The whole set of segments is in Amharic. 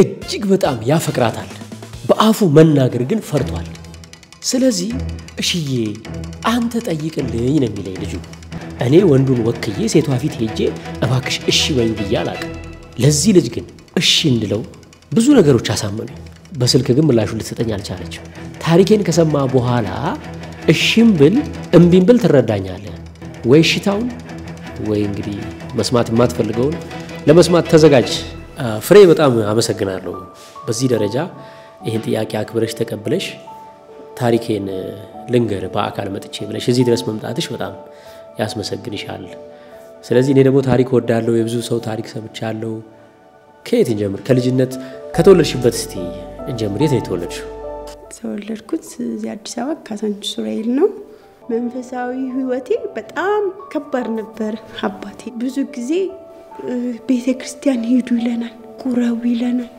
እጅግ በጣም ያፈቅራታል በአፉ መናገር ግን ፈርቷል ስለዚህ እሺዬ አንተ ጠይቅልኝ ነው የሚለኝ ልጁ እኔ ወንዱን ወክዬ ሴቷ ፊት ሄጄ እባክሽ እሺ በይው ብያላቅ ለዚህ ልጅ ግን እሺ እንድለው ብዙ ነገሮች አሳመኑ በስልክ ግን ምላሹ ልትሰጠኝ አልቻለች ታሪኬን ከሰማ በኋላ እሺም ብል እምቢም ብል ትረዳኛለህ ወይ ሽታውን ወይ እንግዲህ መስማት የማትፈልገው ለመስማት ተዘጋጅ ፍሬ በጣም አመሰግናለሁ በዚህ ደረጃ ይሄን ጥያቄ አክብረሽ ተቀበለሽ ታሪኬን ልንገር በአካል መጥቼ ብለሽ እዚህ ድረስ መምጣትሽ በጣም ያስመሰግንሻል ስለዚህ እኔ ደግሞ ታሪክ ወዳለው የብዙ ሰው ታሪክ ሰምቻለሁ ከየት እንጀምር ከልጅነት ከተወለድሽበት እስቲ እንጀምር የት ነው የተወለድሽው ተወለድኩት አዲስ አበባ ካሳንቺስ ሱራኤል ነው መንፈሳዊ ህይወቴ በጣም ከባድ ነበር አባቴ ብዙ ጊዜ ቤተክርስቲያን ሄዱ ይለናል ቁራው ይለናል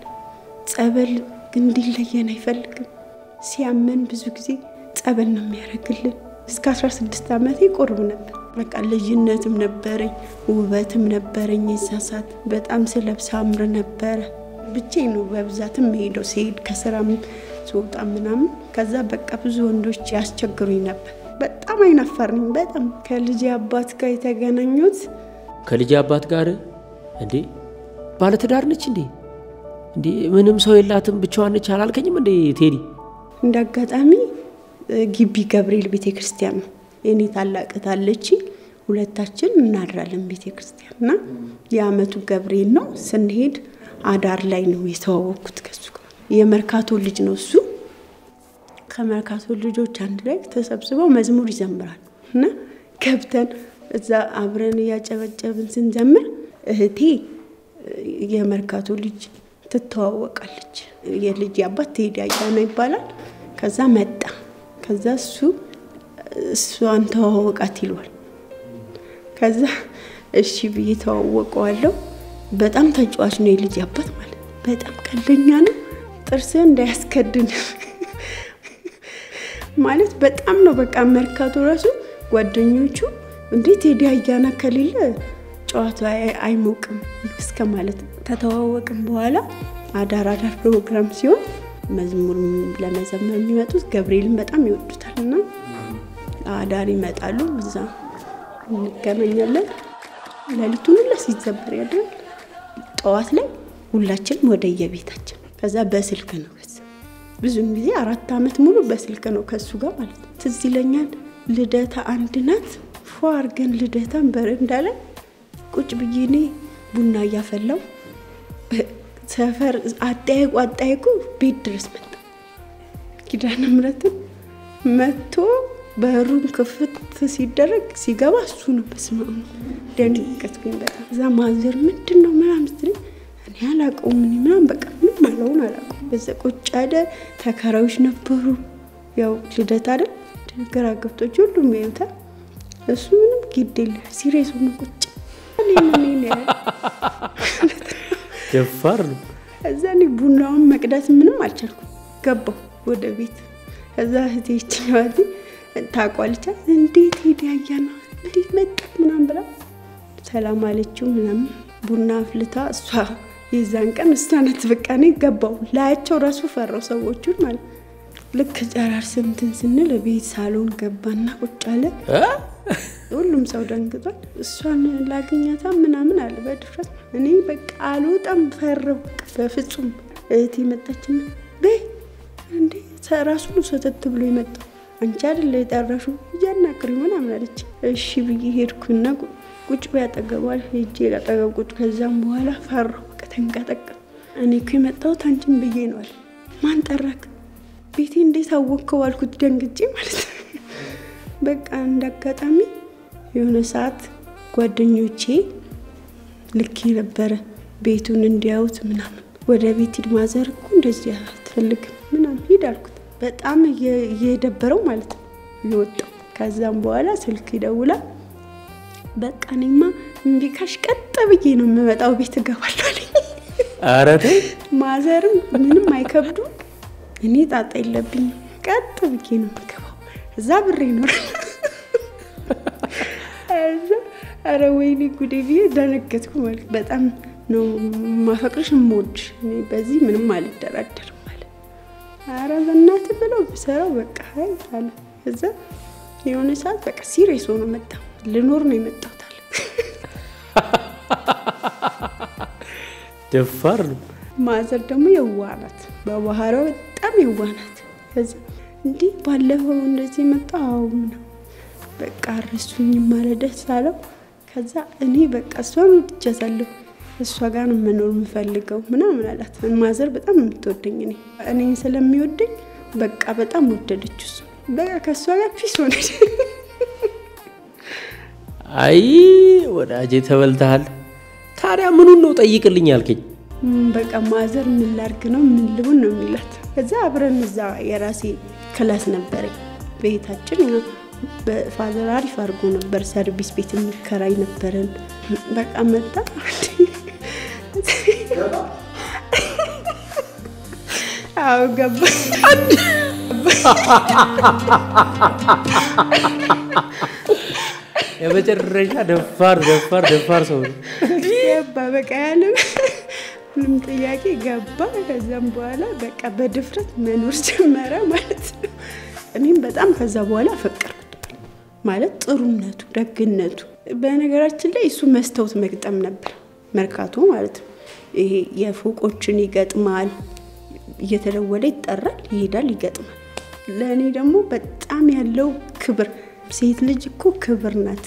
ጸበል እንዲለየን አይፈልግም ሲያመን ብዙ ጊዜ ጸበል ነው የሚያረግልን እስከ 16 ዓመቴ ቆርብ ነበር በቃ ልጅነትም ነበረኝ ውበትም ነበረኝ እዛሳት በጣም ስለብስ አምር ነበር ብቻዬ ነው በብዛትም ሄዶ ሲሄድ ከስራም ሶጣ ምናምን ከዛ በቃ ብዙ ወንዶች ያስቸግሩኝ ነበር በጣም አይናፈርኝ በጣም ከልጅ አባት ጋር የተገናኙት ከልጅ አባት ጋር እንዴ ባለ ትዳር ነች እንዴ ምንም ሰው የላትም ብቻዋን ነች አላልከኝም እንዴ ቴዲ እንዳጋጣሚ ግቢ ገብርኤል ቤተክርስቲያን ነው እኔ ታላቀታለች ሁለታችን እናድራለን ቤተክርስቲያንና ያመቱ ገብርኤል ነው ስንሄድ አዳር ላይ ነው የተዋወቅኩት ከሱ ጋር የመርካቶ ልጅ ነው እሱ ከመርካቶ ልጆች አንድ ላይ ተሰብስበው መዝሙር ይዘምራሉ እና ከብተን እዛ አብረን ያጨበጨብን ስንዘምር እህቴ የመርካቶ ልጅ ትተዋወቃለች የልጅ አባት ቴዲ አያና ይባላል ከዛ መጣ ከዛ እሷን ተዋወቃት ይሏል ከዛ እሺ ብዬ ተዋወቀዋለሁ በጣም ተጫዋች ነው የልጅ አባት ማለት በጣም ቀልደኛ ነው ጥርስ እንዳያስከድን ማለት በጣም ነው በቃ መርካቶ ራሱ ጓደኞቹ እንዴት ቴዲ አያና ከሌለ ጨዋታ አይሞቅም እስከ ማለት ተተዋወቅን በኋላ አዳር ፕሮግራም ሲሆን መዝሙር ለመዘመር የሚመጡት ገብርኤልን በጣም ይወዱታልና አዳር ይመጣሉ እዛ እንገናኛለን ለሊቱን ለሲዘበር ያደር ጠዋት ላይ ሁላችንም ወደ የቤታችን ከዛ በስልክ ነው ብዙ ጊዜ 4 አመት ሙሉ በስልክ ነው ከሱ ጋር ማለት ትዝ ይለኛል ልደታ አንድ ናት ፏር ግን ልደታን በረንዳ ላይ ቁጭ ብዬኔ ቡና ያፈላው ሰፈር አጣይቁ ቤት ድረስ መጣ ኪዳነ ምሕረት መጥቶ በሩን ክፍት ሲደረግ ሲገባ እሱ ነው በስማው ደንገጥኩኝ በጣም እዛ ማዘር ምንድነው ምናምን ስትል እኔ አላቀውም ምናምን በቃ ምን ማለውን አላቀው በዛ ቁጭ አደ ተከራዮች ነበሩ ያው ልደታ አይደል ግራ ገብቶች ሁሉም ያዩታ እሱ ምንም ግዴለ ሲሪየስ ሆኖ ቁጭ እኔ ደፋር እዛኔ ቡናውን መቅዳት ምንም አልቻልኩም ገባው ወደ ቤት እዛ እህቴች ነዋት ታቋልቻ እንዴት ሄዳያና እንዴት መጣ ምናምን ብላ ሰላም አለችው ምናምን ቡና አፍልታ እሷ የዛን ቀን እሷነት በቃኔ ገባው ላያቸው ራሱ ፈራው ሰዎቹን ማለት ልክ ጨራር ስንትን ስንል ቤት ሳሎን ገባና ቁጭ አለ ሁሉም ሰው ደንግጧል እሷን ላግኛታ ምናምን አለ በድፍረት እኔ በቃ አልወጣም ፈረው በፍጹም እህቴ መጣችና በይ እንዴ ራሱ ነው ሰተት ብሎ ይመጣው አንቺ አይደል የጠራሹ ያናክሪ ምናምን አለች እሺ ብዬ ሄድኩና ቁጭ ያጠገባል ሄጄ ያጠገብ ቁጭ ከዛም በኋላ ፈረው ከተንቀጠቀ እኔ እኮ የመጣው ታንቺን ብዬ ነው አለ ማን ጠራክ ቤቴ እንዴት አወቀው አልኩት ደንግጬ ማለት በቃ እንዳጋጣሚ የሆነ ሰዓት ጓደኞቼ ልክ ነበር ቤቱን እንዲያውት ምናምን ወደ ቤት ማዘር እኮ እንደዚህ አትፈልግ ምናምን ሄዳልኩት በጣም እየደበረው ማለት ነው ይወጣው ከዛም በኋላ ስልክ ይደውላ በቃ እኔማ እንዲካሽ ቀጥ ብዬ ነው የምመጣው ቤት ገባለሁ አለኝ አረቴ ማዘርም ምንም አይከብዱ እኔ ጣጣ የለብኝ ቀጥ ብዬ ነው የምገባው እዛ ብሬ ነው አረ ወይኔ ጉዴ ቢየ ደነገጥኩ ማለት በጣም ነው ማፈቅርሽ ሞድሽ እኔ በዚህ ምንም አልደራደርም ማለት አረ በእናትህ ብለው ብሰራው በቃ አለ እዛ የሆነ ሰዓት በቃ ሲሪየስ ሆኖ መጣ ልኖር ነው የመጣው ታለ ደፋር ማዘር ደግሞ የዋናት በባህሪው በጣም የዋናት እዛ እንዴ ባለፈው እንደዚህ መጣው ነው በቃ ረሱኝ ማለት ደስ አለው ከዛ እኔ በቃ እሷን ወድጃለሁ እሷ ጋር ነው መኖር የምፈልገው ምናምን አላት ማዘር በጣም የምትወደኝ እኔን ስለሚወደኝ በቃ በጣም ወደደች እሱ በቃ ከሷ ጋር ፒስ ሆነች አይ ወዳጄ ተበልተሃል ታዲያ ምኑን ነው ጠይቅልኝ ያልከኝ በቃ ማዘር ምን ላርግ ነው ምን ልሁን ነው የሚላት ከዛ አብረን እዛ የራሴ ክላስ ነበረኝ ቤታችን በፋዘር አሪፍ አድርጎ ነበር ሰርቪስ ቤት የሚከራይ ነበረን በቃ መጣ አው ገባ የመጨረሻ ደፋር ሰው ገባ በቃ ያለ ምንም ጥያቄ ገባ ከዛም በኋላ በቃ በድፍረት መኖር ጀመረ ማለት ነው እኔም በጣም ከዛ በኋላ ፈቀርኩት ማለት ጥሩነቱ ደግነቱ በነገራችን ላይ እሱ መስታወት መግጠም ነበር መርካቶ ማለት ነው ይሄ የፎቆችን ይገጥማል እየተደወለ ይጠራል ይሄዳል ይገጥማል ለኔ ደግሞ በጣም ያለው ክብር ሴት ልጅ እኮ ክብር ናት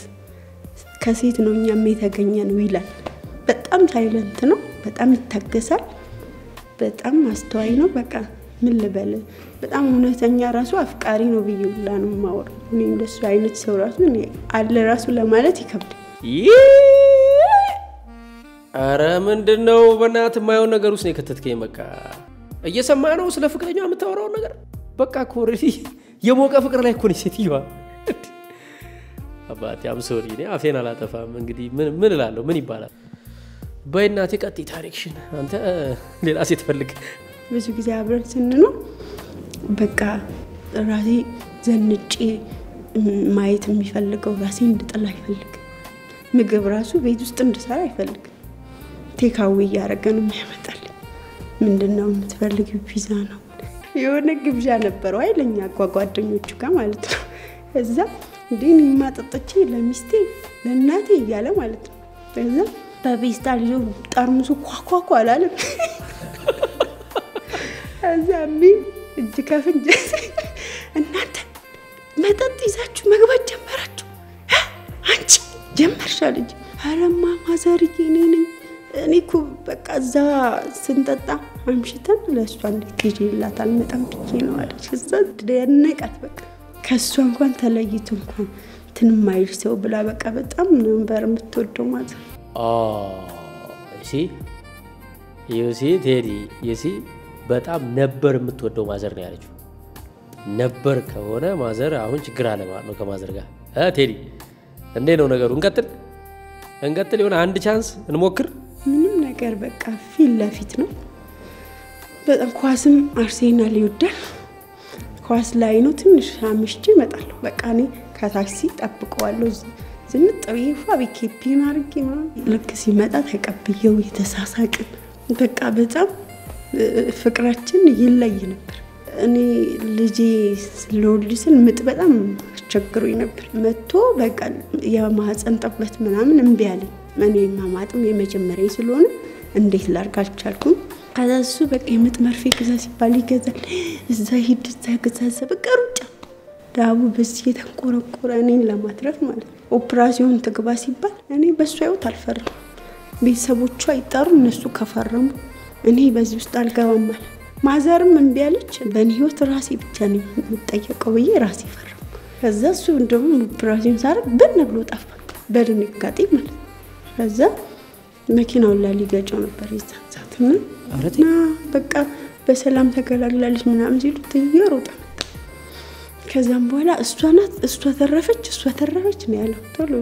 ከሴት ነው እኛም የተገኘነው ይላል በጣም ሳይለንት ነው በጣም ይታገሳል በጣም አስተዋይ ነው በቃ ምን ልበል በጣም እውነተኛ ራሱ አፍቃሪ ነው ብዬውላ ነው ማወር እኔ እንደሱ አይነት ሰው ራሱ እኔ አለ ራሱ ለማለት ይከብዳል አረ ምንድነው በእናት ማየው ነገር ውስጥ ነው ከተትከኝ በቃ እየሰማ ነው ስለ ፍቅረኛው የምታወራው ነገር በቃ ኮሬዲ የሞቀ ፍቅር ላይ ኮኒ ሴትየዋ አባቴ አም ሶሪ እኔ አፌን አላጠፋም እንግዲህ ምን እላለሁ ምን ይባላል በእናቴ ቀጥ ታሪክሽን አንተ ሌላ ሴት ፈልግ ብዙ ጊዜ አብረን ስንኖር በቃ ራሴ ዘንጬ ማየት የሚፈልገው ራሴ እንድጠላ ይፈልግ ምግብ ራሱ ቤት ውስጥ እንድሰራ ይፈልግ ቴካዊ ያረገ ነው የሚያመጣል ምንድነው የምትፈልጊው ፒዛ ነው የሆነ ግብዣ ነበረው አይለኛ ጓጓደኞቹ ጋር ማለት ነው እዛ እንዴን ማጠጥቼ ለሚስቴ ለእናቴ እያለ ማለት ነው እዛ በቤስታል ይዞ ጠርሙሱ ኳኳኳ አላለ እዛሚ እጅ ከፍንጅ እናንተ መጠጥ ይዛችሁ መግባት ጀመራችሁ አንቺ ጀመርሻል እንጂ አረማ ማዘርዬ እኔ እኮ በቃ እዛ ስንጠጣ አምሽተን ለእሷ እንድትሄጂላት አልመጣም ብዬ ነው አለች እዛ ደነቃት በቃ ከእሷ እንኳን ተለይቶ እንኳን ትንማይል ሰው ብላ በቃ በጣም ነበር የምትወደው ማለት እሺ ቴዲ በጣም ነበር የምትወደው ማዘር ነው ያለችው ነበር ከሆነ ማዘር አሁን ችግር አለ ማለት ነው ከማዘር ጋር ቴዲ እንዴ ነው ነገሩ እንቀጥል ይሆነ አንድ ቻንስ እንሞክር ምንም ነገር በቃ ፊት ለፊት ነው በጣም ኳስም አርሴናል ይወዳል ኳስ ላይ ነው ትንሽ አምሽቼ እመጣለሁ በቃ እኔ ከታክሲ ጠብቀዋለሁ ዝንጥው ፋቢኬፒ ማርጌ ልክ ሲመጣ ተቀብየው የተሳሳቀ በቃ በጣም ፍቅራችን ይለይ ነበር እኔ ልጄ ስለወልድስን ምጥ በጣም አስቸግሮኝ ነበር መጥቶ በቃ የማህፀን ጠበት ምናምን እምቢ አለኝ እኔ ማማጥም የመጀመሪያ ስለሆነ እንዴት ላርግ አልቻልኩም ከዛሱ በቃ የምጥ መርፌ ግዛ ሲባል ይገዛል እዛ ሂድ ተገዛዘ በቃ ሩጫ ዳቡ በዚህ ተንቆረቆረ እኔን ለማትረፍ ማለት ኦፕራሲዮን ተግባ ሲባል እኔ በሱ አይወት አልፈረም ቤተሰቦቿ ይጣሩ እነሱ ከፈረሙ እኔ በዚህ ውስጥ አልገባም ማለት ማዘርም እምቢ አለች በእኔ ህይወት ራሴ ብቻ ነው የምጠየቀው ብዬ ራሴ ፈረም ከዛ እሱ እንደውም ኦፕራሲዮን ሳረግ በነብሎ ጠፋ በድንጋጤ ማለት ከዛ መኪናው ላይ ሊገጨው ነበር ይዛዛትና አረቴና በቃ በሰላም ተገላግላለች ምናምን ሲሉ ተየሮጣ ከዛም በኋላ እሷ ተረፈች ነው ያለው ቶሎ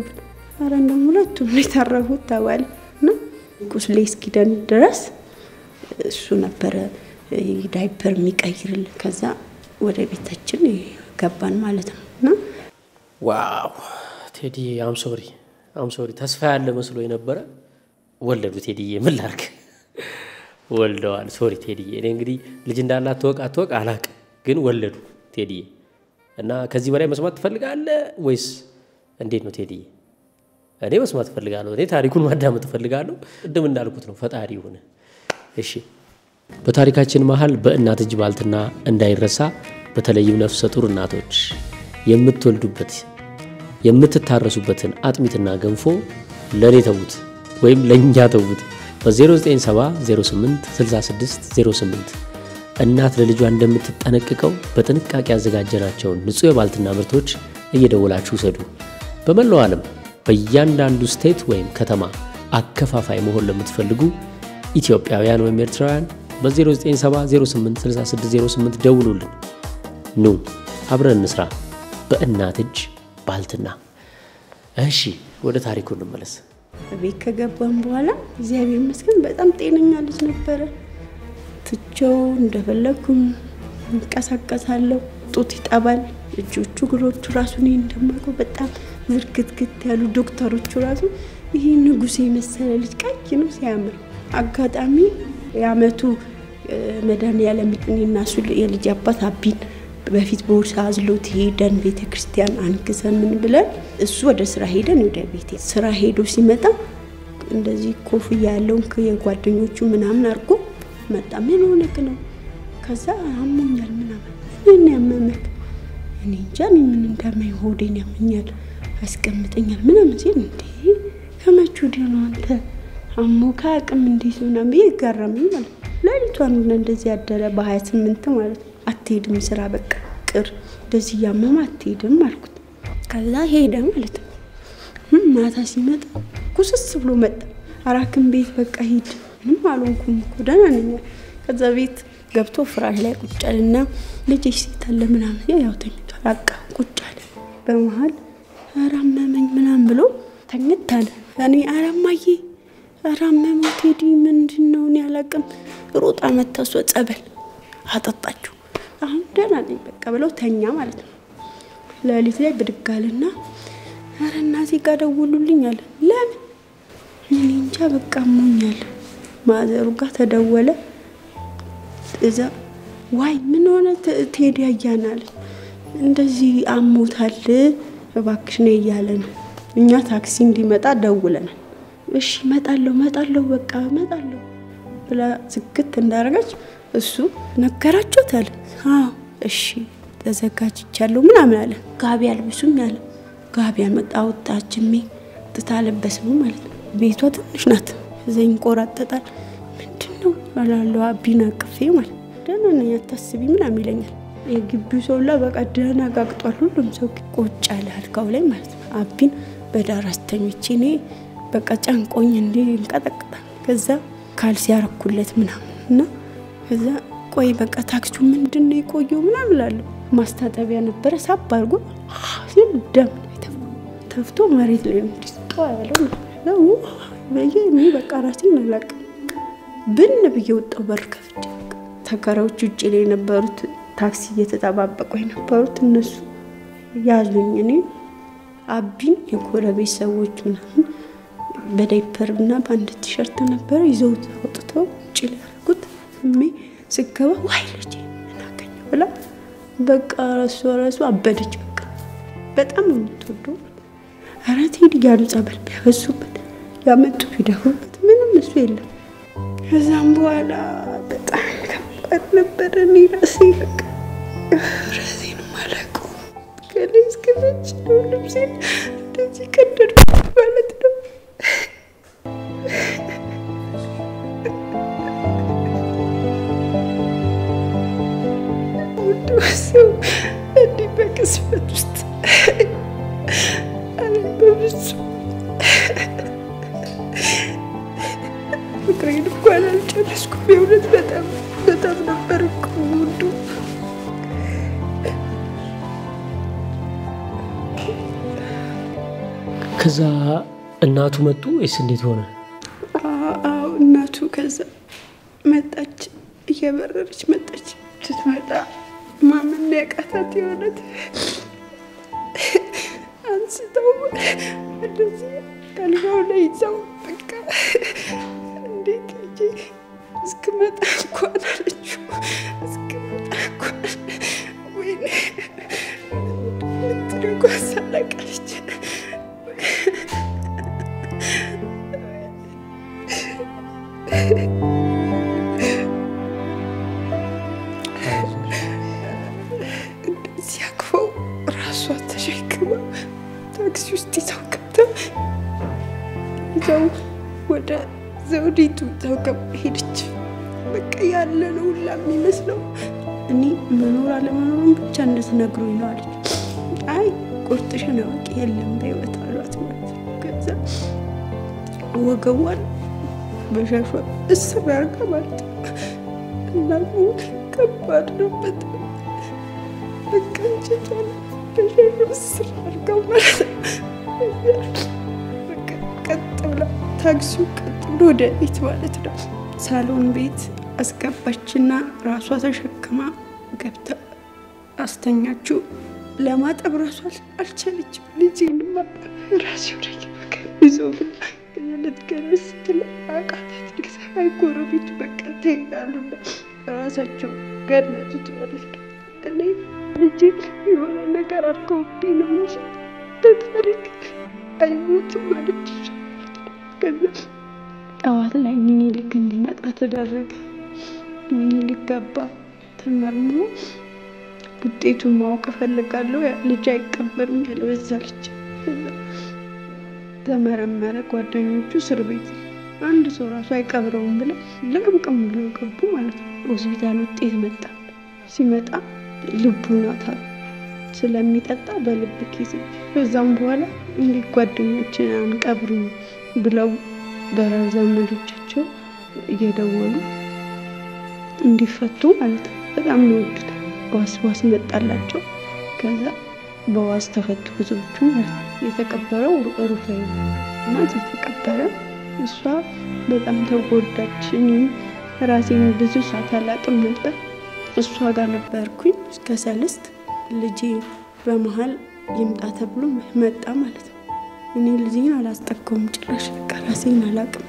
አረ እንደውም ሁለቱም ተረፉት ተባለና ቁስሌ እስኪደን ድረስ እሱ ነበር ዳይፐር የሚቀይርልን ከዛ ወደ ቤታችን ገባን ማለት ነውና ዋው ቴዲ አም ሶሪ ተስፋ ያለ መስሎ የነበረ ወለዱ ቴዲዬ ምን ላርክ ወልደዋል ሶሪ ቴዲዬ እኔ እንግዲህ ልጅ እንዳላት ተወቅ አላቅ ግን ወለዱ ቴዲዬ እና ከዚህ በላይ መስማት ትፈልጋለህ ወይስ እንዴት ነው ቴዲዬ እኔ መስማት ፈልጋለሁ እኔ ታሪኩን ማዳመጥ ፈልጋለሁ እንደም እንዳልኩት ነው ፈጣሪ ይሁን እሺ በታሪካችን መሃል በእናት እጅ ባልትና እንዳይረሳ በተለይም ነፍሰ ጡር እናቶች የምትወልዱበት የምትታረሱበትን አጥሚትና ገንፎ ለኔ ተውት ወይም ለኛ ተውት በ0970866608 እናት ለልጇ እንደምትጠነቀቀው በጥንቃቄ ያዘጋጀናቸው ንጹህ የባልትና ምርቶች እየደወላችሁ ሰዱ በመላው ዓለም በእያንዳንዱ ስቴት ወይም ከተማ አከፋፋይ መሆን ለምትፈልጉ ኢትዮጵያውያን ወይም ኤርትራውያን በ0970866608 ደውሉልን ኑ አብረን እንስራ በእናት እጅ ባልትና እሺ ወደ ታሪኩ እንመለስ ቤት ከገባን በኋላ እግዚአብሔር ይመስገን በጣም ጤነኛ ልጅ ነበር ትቸው እንደፈለኩም እንቀሳቀሳለሁ ጡት ይጣባል እጆቹ እግሮቹ ራሱ ነው እንደማቆ በጣም ዝርክትክት ያሉ ዶክተሮቹ ራሱ ይሄ ንጉሴ መሰለ ልጅ ቀይ ነው ሲያምር አጋጣሚ ያመቱ መድኃኒዓለም እኔና እሱ የልጅ አባት አቢን በፊት ቦርሳ አዝሎት ሄደን ቤተክርስቲያን አንክሰን ምን ብለን እሱ ወደ ስራ ሄደን ወደ ቤት ስራ ሄዶ ሲመጣ እንደዚህ ኮፍያ ያለውን የጓደኞቹ ምናምን አርጎ መጣ ምን ሆነክ ነው ከዛ አሞኛል ምናምን ምን ያመመክ እኔ እንጃ ምን እንደማይ ሆዴን ያመኛል አስቀምጠኛል ምናምን ሲል እንዴ ከመቹ ደህና አንተ አሞካ አቅም እንዴት ነው በየጋራምኝ ማለት ለሊቷን እንደዚህ ያደረ በ28 ማለት አትሄድም ስራ በቃ ቅር እንደዚህ ያመማ አትሄድም አልኩት ከዛ ሄደ ማለት ነው ማታ ሲመጣ ኩስስ ብሎ መጣ አራክም ቤት በቃ ሄድ ምን አልሆንኩም እኮ ደህና ነኝ ከዛ ቤት ገብቶ ፍራሽ ላይ ቁጭ አለና ልጅሽ ሲታለ ምናምን ያው ተኝቷል በቃ ቁጭ አለ በመሃል አራመመኝ ምናምን ብሎ ተኝታለ እኔ አራማዬ አራመመው ቴዲ ምንድነው እኔ አላቅም ሮጣ መታሷ ጸበል አጠጣችሁ አሁን ደህና ነኝ በቃ ብለው ተኛ ማለት ነው ለሊት ላይ ብድጋልና አረ እናቴ ጋር ደውሉልኝ አለ ለምን እኔ እንጃ በቃ ሞኛል ማዘሩ ጋር ተደወለ እዛ ዋይ ምን ሆነ ቴዲ ያያናል እንደዚህ አሞታል እባክሽ ነይ ያለ ነው እኛ ታክሲ እንዲመጣ ደውለናል እሺ መጣለው በቃ መጣለው ብላ ዝግት እንዳረጋች እሱ ነገራቸው ታለ አዎ እሺ ተዘጋጅቻለሁ ምናምን አለ ጋቢ አልብሱኝ አለ ጋቢ አመጣው ታችሜ ተታለበስሙ ማለት ነው ቤቷ ትንሽ ናት ዘኝ ቆራጠጣል ምንድነው አላለው አቢና ከፌ ማለት ደህና ነኝ አታስቢ ምናምን ይለኛል የግቢው ሰውላ በቃ ደህና ጋግጧል ሁሉም ሰው ቁጭ አለ አልጋው ላይ ማለት ነው አቢን በዳር አስተኝቼ እኔ በቃ ጫንቆኝ እንዴ እንቀጠቅጣ ከዛ ካልሲ ያረኩለት ምናምንና ከዛ ቆይ በቃ ታክሲው ምንድነው ይቆየው ምናምን አለው ማስታጠቢያ ነበር ሳብ አርጎ ሲል ደም ተፍቶ መሬት ላይ እንዲስጣ ያለው ነው በየኔ በቃ ራሴን አላቅ ብን በየወጣው በር ከፍቼ ተከራዎች ውጪ ላይ ነበሩት ታክሲ እየተጣባበቁ የነበሩት እነሱ ያዙኝ እኔ አቢን የጎረቤት ሰዎች ምናምን በዳይፐርና ባንድ ቲሸርት ነበር ይዘው ወጥተው ጭል ያርጉት እሜ ስገባ ዋይ ልጅ እናገኘ ብላ በቃ ራሱ አበደች በቃ በጣም የምትወደው አራት ሄድ ያሉ ጸበል ቢያበሱበት ያመጡ ቢደፉበት ምንም እሱ የለም ከዛም በኋላ በጣም ከባድ ነበር እኔ ራሴን ማለቁ ከሌስ ከመች ነው ልብሴን እንደዚህ ቀደድኩ ማለት ነው ሰው እንዲህ በቅስፈት ውስጥ በብዙ ፍቅሬን እንኳን አልጨረስኩም የእውነት በጣም ነበር እኮ ውዱ ከዛ እናቱ መጡ ወይስ እንዴት ሆነ አዎ እናቱ ከዛ መጣች እየበረረች መጣች ስትመጣ ማምን ያቃታት የሆነት አንስተው እንደዚህ ካልጋው ላይ ይዘው በቃ እንዴት ልጄ እስክመጣ እንኳን አለችው እስክመጣ እንኳን ወይኔ ምትረጓ ሳለቀለች ሲያክፈው ራሷ ተሸክማ ታክሲ ውስጥ ይዘው ገብተው ይዘው ወደ ዘውዲቱ ተውከብ ሄደች። በቃ ያለ ነው ሁላ የሚመስለው እኔ መኖር አለመኖሩን ብቻ እንደተነግሩኝ ነው አለች። አይ ቁርጥሽን አውቂ የለም በህይወት አሏት ማለት ነው። ከዛ ወገቧን በሻሿ እስር አድርጋ ማለት ነው። እናቱ ከባድ ነው በጣም በቃ እንጀቷን በሻሿ እስር አድርጋ ማለት ነው። በቃ ቀጥ ብላ ታክሲው ቀጥ ብሎ ወደ ቤት ማለት ነው ሳሎን ቤት አስገባችና ራሷ ተሸክማ ገብታ አስተኛችው። ለማጠብ ራሷ አልቻለችም። ልጄንማ ራሴው ላይ ይዘው ለትገረስ አቃታት። ልክሳ አይጎረቤት በቃ ተይላሉ ራሳቸው ገነቱት ማለት ነው። እኔ ልጄ የሆነ ነገር አድርገውብኝ ነው እንጂ በታሪክ አይሞትም ማለት ነው። ከዛ ጠዋት ላይ ምኒልክ እንዲመጣ ተደረገ። ምኒልክ ገባ ተመርምሮ ውጤቱን ማወቅ እፈልጋለሁ ልጅ አይቀበርም ያለበዛለች ተመረመረ። ጓደኞቹ እስር ቤት አንድ ሰው ራሱ አይቀብረውም ብለው ለቅምቅም ብለው ገቡ ማለት ነው። ሆስፒታል ውጤት መጣ። ሲመጣ ልቡን አጣ ስለሚጠጣ በልብ ኪስ በዛም በኋላ እንግዲህ ጓደኞችን አንቀብሩም ብለው በዘመዶቻቸው እየደወሉ እንዲፈቱ ማለት ነው። በጣም ይወዱት ዋስ መጣላቸው። ከዛ በዋስ ተፈቱ ብዙዎቹ ማለት ነው። የተቀበረው ሩፋኤል እና ተቀበረ። እሷ በጣም ተጎዳች። ራሴን ብዙ ሰዓት አላቅም ነበር። እሷ ጋር ነበርኩኝ እስከ ሰልስት ልጄ በመሃል ይምጣ ተብሎ መጣ ማለት ነው። እኔ ልጄን አላስጠቀውም ጭራሽ ራሴን አላቅም።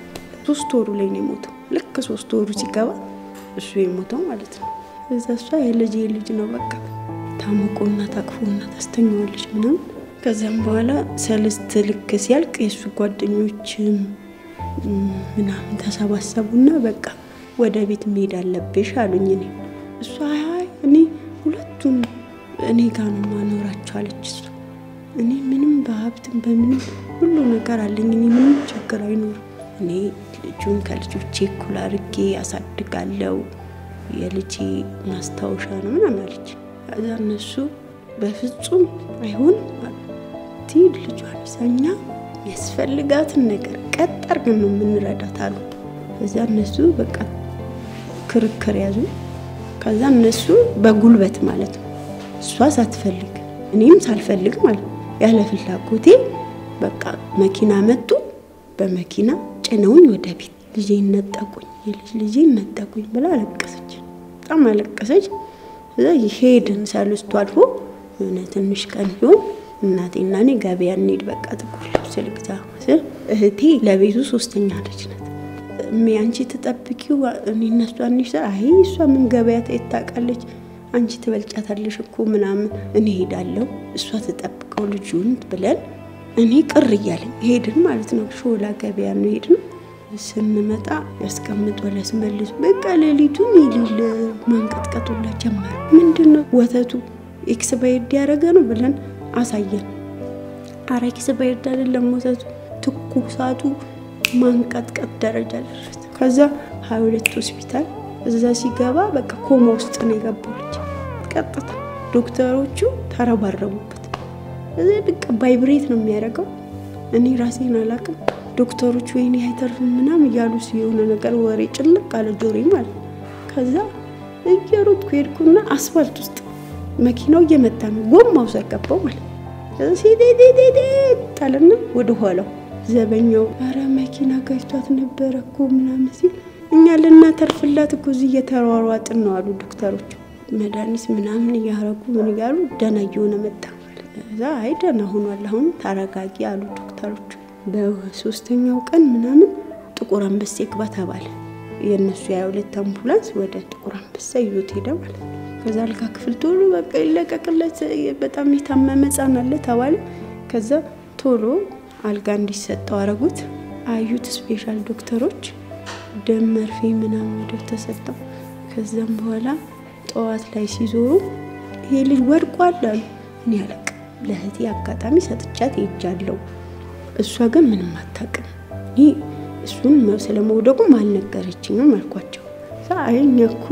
3 ወሩ ላይ ነው የሞተው። ልክ 3 ወሩ ሲገባ እሱ የሞተው ማለት ነው። እዛ እሷ የልጄ ልጅ ነው በቃ ታሞቆና ታቅፎና ታስተኛዋለች ምናምን። ከዛም በኋላ ሰልስት ልክ ሲያልቅ የሱ ጓደኞች ምናምን ተሰባሰቡና በቃ ወደ ቤት መሄድ አለብሽ አሉኝ። እሷ አይ እኔ ሁለቱን እኔ ጋር ነው ማኖራቸው አለች። እሱ እኔ ምንም በሀብትም በምንም ሁሉ ነገር አለኝ እኔ ምንም ችግር አይኖርም። እኔ ልጁን ከልጆቼ እኩል አድርጌ አሳድጋለሁ የልጄ ማስታወሻ ነው ምናምን አለች። እዛ እነሱ በፍጹም አይሆን ትሂድ ልጇን ሰኛ የሚያስፈልጋትን ነገር ቀጥ አድርገን ነው የምንረዳት አሉ። እዛ እነሱ በቃ ክርክር ያዙ። ከዛ እነሱ በጉልበት ማለት ነው እሷ ሳትፈልግ እኔም ሳልፈልግ ማለት ያለ ፍላጎቴ በቃ መኪና መጡ። በመኪና ጭነውኝ ወደ ቤት ልጄን ነጠቁኝ። ልጄን ነጠቁኝ ብላ አለቀሰች። በጣም አለቀሰች። እዛ ይሄድን ሰልስቱ አልፎ የሆነ ትንሽ ቀን ይሁን እናቴና እኔ ገበያ እንሂድ በቃ ጥቁር ልብስ ልግዛ ስል እህቴ ለቤቱ 3ኛ ልጅ ናት። አንቺ ተጠብቂው እኔ እነሱ አንይሳ አይ እሷ ምን ገበያ ታውቃለች አንቺ ትበልጫታለሽ እኮ ምናምን እኔ ሄዳለሁ እሷ ተጠብቀው ልጁን ብለን እኔ ቅር እያለኝ ሄድን ማለት ነው። ሾላ ገበያ ነው ሄድን። ስንመጣ ያስቀምጥ ወለስመልስ በቃ ሌሊቱን ይልል ማንቀጥቀጡላ ጀመረ። ምንድነው ወተቱ ኤክስፓየርድ ያደረገ ነው ብለን አሳየን። አረ ኤክስፓየርድ አይደለም ወተቱ ትኩሳቱ ማንቀጥቀጥ ደረጃ ደረሰ። ከዛ 22 ሆስፒታል እዛ ሲገባ በቃ ኮማ ውስጥ ነው የገባው ልጅ። ቀጥታ ዶክተሮቹ ተረባረቡበት። እዛ በቃ ቫይብሬት ነው የሚያደርገው። እኔ ራሴን አላቅም። ዶክተሮቹ ወይኔ አይተርፍም ምናምን እያሉ ሲሆነ ነገር ወሬ ጭልቅ አለ ጆሮዬ ማለት። ከዛ እየሮጥኩ ሄድኩና አስፋልት ውስጥ መኪናው እየመጣ ነው ጎማው ዘገባው ማለት። ከዛ ሲዴዴዴ ታለና ወደ ኋላው ዘበኛው አረ መኪና ጋይቷት ነበር እኮ ምናምን ሲል እኛ ለናተርፍላት እኮ እዚህ እየተሯሯጥን ነው አሉ ዶክተሮቹ። መድኃኒት ምናምን ያረጉ ምን ይላሉ ደና እየሆነ መጣ ማለት። እዛ አይ ደና ሆኗል አሁን ታረጋጊ አሉ ዶክተሮቹ። በ3ኛው ቀን ምናምን ጥቁር አንበሳ ይግባ ተባለ። የነሱ ያ2 አምቡላንስ ወደ ጥቁር አንበሳ ይዞት ሄደ ማለት ነው። ከዛ አልጋ ክፍል ቶሎ በቃ ይለቀቅለት በጣም የታመመ ሕፃን አለ ተባለ። ከዛ ቶሎ አልጋ እንዲሰጠው አረጉት። አዩት ስፔሻል ዶክተሮች ደም መርፌ ምናምን ወደ ተሰጠው። ከዛም በኋላ ጠዋት ላይ ሲዞሩ ይሄ ልጅ ወድቋል አሉ። እኔ አለቅ ለህቲ አጋጣሚ ሰጥቻት ይጃለው እሷ ግን ምንም አታውቅም። ይሄ እሱን ስለመውደቁ ማልነገረችኝም አልኳቸው። ሳይኛኩ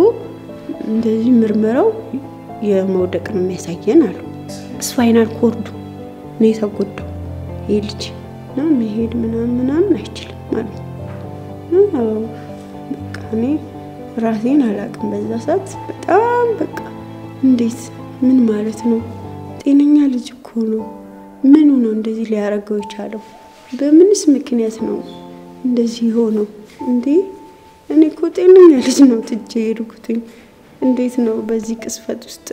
እንደዚህ ምርመራው የመውደቅ ነው የሚያሳየን አሉ። ስፓይናል ኮርዱ ነው የተጎዳው ይሄ ልጅ ነው መሄድ ምናምን አይችልም ማለት ነው። በቃ እኔ ራሴን አላቅም በዛ ሰዓት በጣም በቃ እንዴት ምን ማለት ነው? ጤነኛ ልጅ እኮ ነው። ምን ነው እንደዚህ ሊያረጋው ይቻለው? በምንስ ምክንያት ነው እንደዚህ ሆኖ? እንዴ እኔ እኮ ጤነኛ ልጅ ነው ትጄ ሄድኩኝ። እንዴት ነው በዚህ ቅስፈት ውስጥ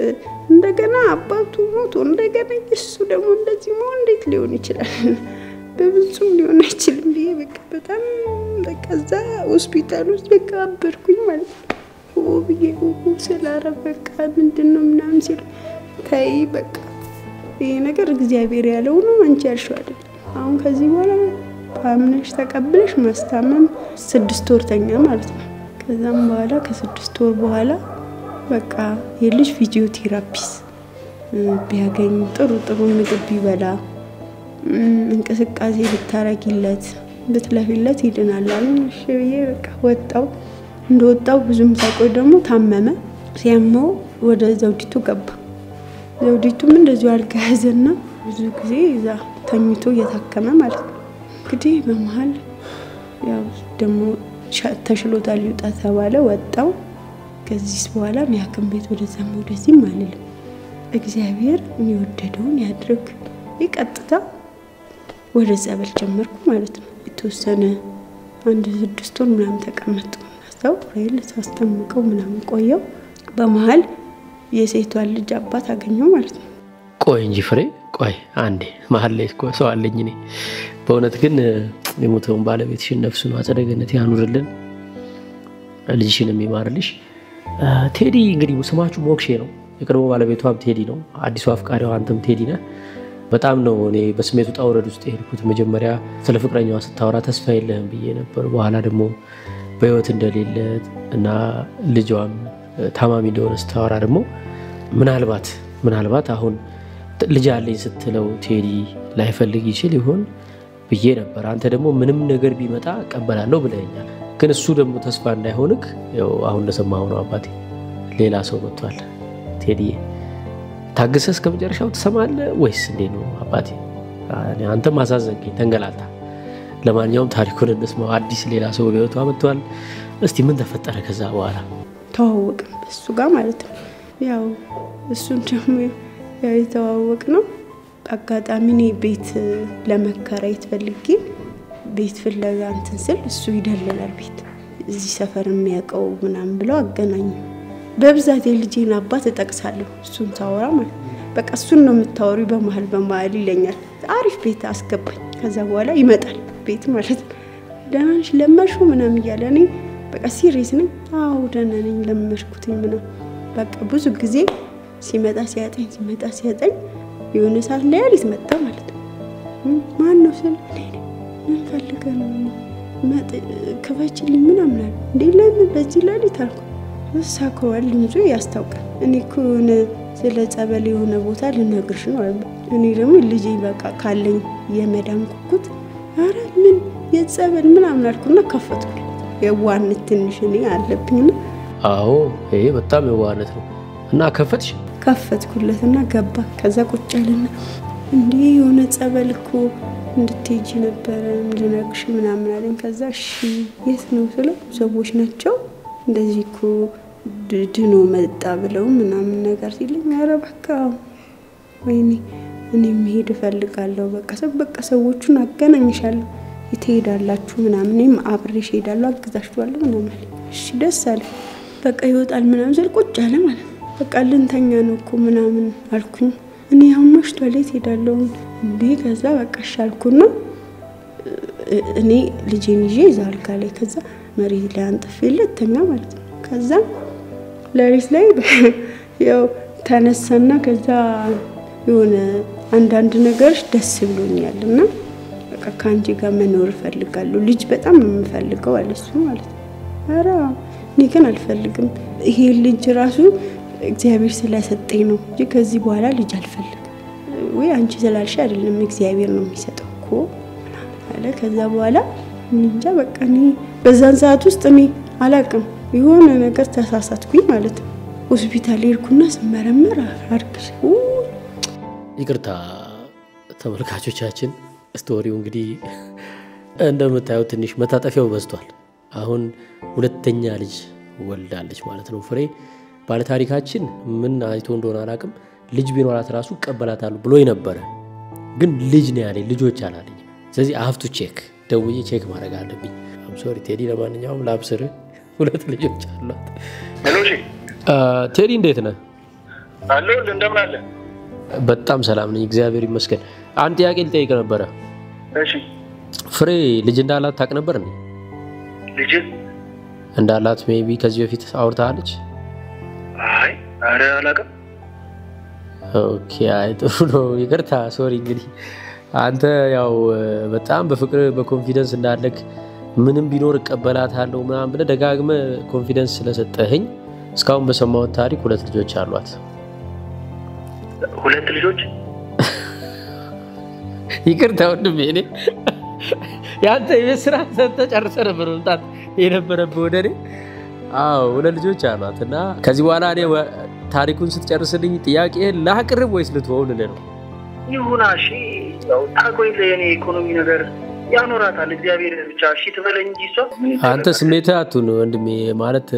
እንደገና አባቱ ሞቶ እንደገና እሱ ደግሞ እንደዚህ ነው እንዴት ሊሆን ይችላል? በብዙም ሊሆን አይችልም ብዬ በቃ በጣም በቃ እዛ ሆስፒታል ውስጥ በቃ አበርኩኝ ማለት ነው። ብዬ ስላረብ በቃ ምንድነው ምናምን ሲል ታይ በቃ ይሄ ነገር እግዚአብሔር ያለው ነው አንቺ ያልሽው አይደል? አሁን ከዚህ በኋላ አምነሽ ተቀብለሽ ማስታመም 6 ወር ተኛ ማለት ነው። ከዛም በኋላ ከ6 ወር በኋላ በቃ የልጅ ፊዚዮቴራፒስ ቢያገኝ ጥሩ ምግብ ቢበላ እንቅስቃሴ ብታረጊለት ብትለፊለት ይድናል አሉ። እሺ ብዬ በቃ ወጣው። እንደወጣው ብዙም ሳይቆይ ደግሞ ታመመ። ሲያመው ወደ ዘውዲቱ ገባ። ዘውዲቱም እንደዚሁ አልጋ ያዘና ብዙ ጊዜ እዛ ተኝቶ እየታከመ ማለት ነው። እንግዲህ በመሃል ያው ደግሞ ተሽሎታል ይውጣ ተባለ። ወጣው። ከዚህ በኋላ ያከም ቤት ወደዛም ወደዚህም አልልም። እግዚአብሔር የሚወደደውን ያድርግ። ይቀጥታ ወደ ጸበል ጀመርኩ ማለት ነው። የተወሰነ 6 ወር ምናምን ተቀመጥኩ። ታው ራይል ሳስተምቀው ምናምን ቆየው። በመሃል የሴቷን ልጅ አባት አገኘው ማለት ነው። ቆይ እንጂ ፍሬ ቆይ አንዴ መሃል ላይ እኮ ሰው አለኝ እኔ። በእውነት ግን የሞተውን ባለቤትሽን ነፍሱን አጸደ ገነት ያኑርልን፣ ልጅሽንም ይማርልሽ። ቴዲ እንግዲህ ስማችሁ ሞክሼ ነው። የቅርቡ ባለቤቷ ቴዲ ነው። አዲሱ አፍቃሪዋ አንተም ቴዲ ነህ። በጣም ነው እኔ በስሜቱ ጣውረድ ውስጥ ሄድኩት። መጀመሪያ ስለ ፍቅረኛዋ ስታወራ ተስፋ የለህም ብዬ ነበር። በኋላ ደግሞ በህይወት እንደሌለ እና ልጇም ታማሚ እንደሆነ ስታወራ ደግሞ ምናልባት አሁን ልጅ አለኝ ስትለው ቴዲ ላይፈልግ ይችል ይሆን ብዬ ነበር። አንተ ደግሞ ምንም ነገር ቢመጣ እቀበላለሁ ብለኛል። ግን እሱ ደግሞ ተስፋ እንዳይሆንክ ያው አሁን እንደሰማው ነው አባቴ ሌላ ሰው መጥቷል። ቴዲ ታግሰስ ከመጨረሻው ትሰማለህ ወይስ እንዴት ነው አባቴ? አንተ ማሳዘንከኝ ተንገላታ። ለማንኛውም ታሪኩን እንስማው። አዲስ ሌላ ሰው በህይወቷ መጥቷል። እስቲ ምን ተፈጠረ ከዛ በኋላ? ተዋወቅን እሱ ጋር ማለት ነው። ያው እሱን ደግሞ ያው የተዋወቅ ነው አጋጣሚ ነው። ቤት ለመከራየት ፈልጌ ቤት ፍለጋ እንትን ስል እሱ ይደልላል ቤት እዚህ ሰፈር የሚያውቀው ምናምን ብለው አገናኙ። በብዛት የልጄን አባት እጠቅሳለሁ እሱን ታወራ ማለት በቃ እሱን ነው የምታወሪ በመሃል ይለኛል። አሪፍ ቤት አስገባኝ። ከዛ በኋላ ይመጣል ቤት ማለት ነው። ደህናሽ ለመርሹ ምናምን እያለ እኔ በቃ ሲሪየስ ነኝ። አዎ ደህና ነኝ ለመርኩትኝ ምናምን በቃ ብዙ ጊዜ ሲመጣ ሲያጠኝ የሆነ ሰዓት ላይ ያሊት መጣ ማለት ነው። ማን ነው ስል ምን ፈልገህ ነው ከፈችልኝ ምናምን አለ። እንዴ ለምን በዚህ ላሊት አልኩ። ሳከዋል ልምዙ ያስታውቃል። እኔ እኮ ስለ ጸበል የሆነ ቦታ ልነግርሽ ነው አለ። እኔ ደግሞ ልጄ በቃ ካለኝ የመዳም ኩኩት አረ ምን የጸበል ምናምን አልኩና ከፈትኩ። የዋነት ትንሽ እኔ አለብኝና አዎ ይሄ በጣም የዋነት ነው። እና ከፈትኩለትና ገባ። ከዛ ቁጭ አለና እንዴ የሆነ ጸበል እኮ እንድትሄጂ ነበር ልነግርሽ ምናምን አለኝ። ከዛ እሺ የት ነው ስለው ሰዎች ናቸው እንደዚህ እኮ ድኖ መጣ ብለው ምናምን ነገር ሲልኝ ኧረ በቃ ወይኔ እኔ መሄድ እፈልጋለሁ በቃ ሰዎቹን አገናኝሻለሁ ይተሄዳላችሁ ምናምን እኔም አብሬሽ ሄዳለሁ አግዛችኋለሁ ምናምን አለኝ። እሺ ደስ አለ በቃ ይወጣል ምናምን ስል ቁጭ አለ ማለት ነው። በቃ ልንተኛ ነው እኮ ምናምን አልኩኝ። እኔ አሁን መሽቷል ሄዳለሁ እንዴ ከዛ በቃ ሻልኩና እኔ ልጄን ይዤ ዛልጋ ላይ ከዛ መሬት ላይ አንጥፌለት ተኛ ማለት ነው ከዛ ለሪስ ላይ ያው ተነሳና ከዛ የሆነ አንዳንድ ነገሮች ደስ ብሎኛልና በቃ ካንቺ ጋር መኖር ፈልጋለሁ ልጅ በጣም የምፈልገው አለሱ ማለት ነው አራ እኔ ግን አልፈልግም ይሄ ልጅ ራሱ እግዚአብሔር ስለሰጠኝ ነው እንጂ ከዚህ በኋላ ልጅ አልፈልግም ወይ አንቺ ስላልሽ አይደለም እግዚአብሔር ነው የሚሰጠው እኮ አለ ከዛ በኋላ እንጃ በቃ እኔ በዛን ሰዓት ውስጥ እኔ አላቅም የሆነ ነገር ተሳሳትኩኝ ማለት ነው ሆስፒታል ሄድኩና ስመረመር አርግሽ ይቅርታ ተመልካቾቻችን ስቶሪው እንግዲህ እንደምታዩት ትንሽ መታጠፊያው በዝቷል አሁን ሁለተኛ ልጅ ወልዳለች ማለት ነው ፍሬ ባለ ታሪካችን ምን አይቶ እንደሆነ አላቅም ልጅ ቢኖራት ራሱ ቀበላታሉ ብሎ ነበር ግን ልጅ ነው ያለኝ ልጆች አላለኝ ስለዚህ አፍቱ ቼክ ደውዬ ቼክ ማድረግ አለብኝ አም ሶሪ ቴዲ ለማንኛውም ላብስር ሁለት ልጆች አሏት ሄሎጂ ቴዲ እንዴት ነህ አለው እንደምን አለ በጣም ሰላም ነኝ እግዚአብሔር ይመስገን አንተ ጥያቄ ልጠይቅ ነበር እሺ ፍሬ ልጅ እንዳላት ታውቅ ነበር እንዴ ልጅ እንዳላት ሜቢ ከዚህ በፊት አውርታለች አይ አረ አላውቅም ኦኬ አይ ጥሩ ነው ይቅርታ ሶሪ እንግዲህ አንተ ያው በጣም በፍቅር በኮንፊደንስ እንዳለክ ምንም ቢኖር እቀበላታለሁ ምናምን ብለ ደጋግመ ኮንፊደንስ ስለሰጠኸኝ እስካሁን በሰማሁት ታሪክ ሁለት ልጆች አሏት ሁለት ልጆች ይቅርታ ወንድሜ እኔ ያንተ የስራ ተጨርሰ ነበር እንጣት የነበረብህ ወደኔ አዎ ሁለት ልጆች አሏትና ከዚህ በኋላ እኔ ታሪኩን ስትጨርስልኝ ጥያቄ ላቅርብ ወይስ ልትወው ልለ ነው ይሁና እሺ ያው ታቆይ ለኔ ኢኮኖሚ ነገር ያኖራታል እግዚአብሔር ብቻ እሺ ትበለኝ እንጂ እሷ አንተ ስሜት አትሁን ወንድሜ ማለት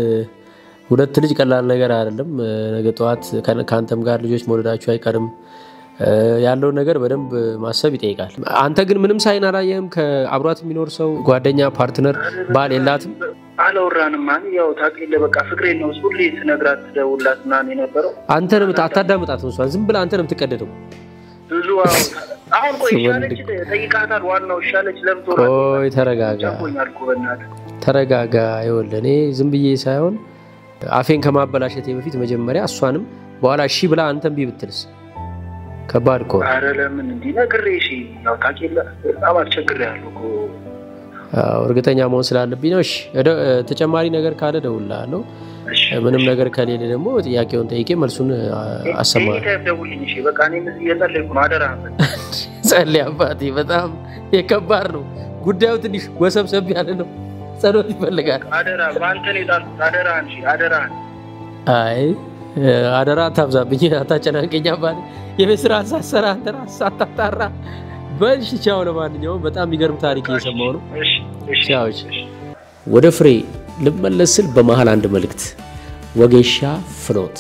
ሁለት ልጅ ቀላል ነገር አይደለም ነገ ጧት ካንተም ጋር ልጆች መውለዳቸው አይቀርም ያለው ነገር በደንብ ማሰብ ይጠይቃል አንተ ግን ምንም ሳይን አላየህም ከአብሯት የሚኖር ሰው ጓደኛ ፓርትነር ባል የላትም አላወራንም ማን ያው ታውቂለ በቃ ፍቅሬን ነው ሁሉ ትነግራት ደውላት ማን የነበረው አንተ ነው አታዳምጣት ነው ዝም ብለ አንተ ነው የምትቀደደው ብዙ አሁን ቆይ ሻለች ጠይቃታል ዋናው ሻለች ለምቶራ ቆይ ተረጋጋ ይወለኔ ዝም ብዬ ሳይሆን አፌን ከማበላሸቴ በፊት መጀመሪያ እሷንም በኋላ እሺ ብላ አንተም ቢብትልስ ከባድ እኮ አረ ለምን እንዴ ነግሬሽ ያው ታውቂለ አባል ቸግር ያለው እርግጠኛ መሆን ስላለብኝ ነው እሺ ተጨማሪ ነገር ካለ ደውላለሁ ምንም ነገር ከሌለ ደግሞ ጥያቄውን ጠይቄ መልሱን አሰማለሁ እኔ ደውልኝ እሺ በቃ እኔ እዚህ እየጠለኩ ነው አደራ ጸልይ አባቴ በጣም የከባድ ነው ጉዳዩ ትንሽ ወሰብሰብ ያለ ነው ጸሎት ይፈልጋል አደራ ባንተኔ አደራ አንቺ አደራ አይ አደራ ታብዛብኝ አታጨናንቀኝ አባቴ የበስራ አሳሰራ አንተራ ሳታጣራ በልሽ ቻው ለማንኛውም በጣም ይገርም ታሪክ እየሰማው ነው እሺ ቻው ወደ ፍሬ ልመለስል በመሃል አንድ መልእክት ወጌሻ ፍኖት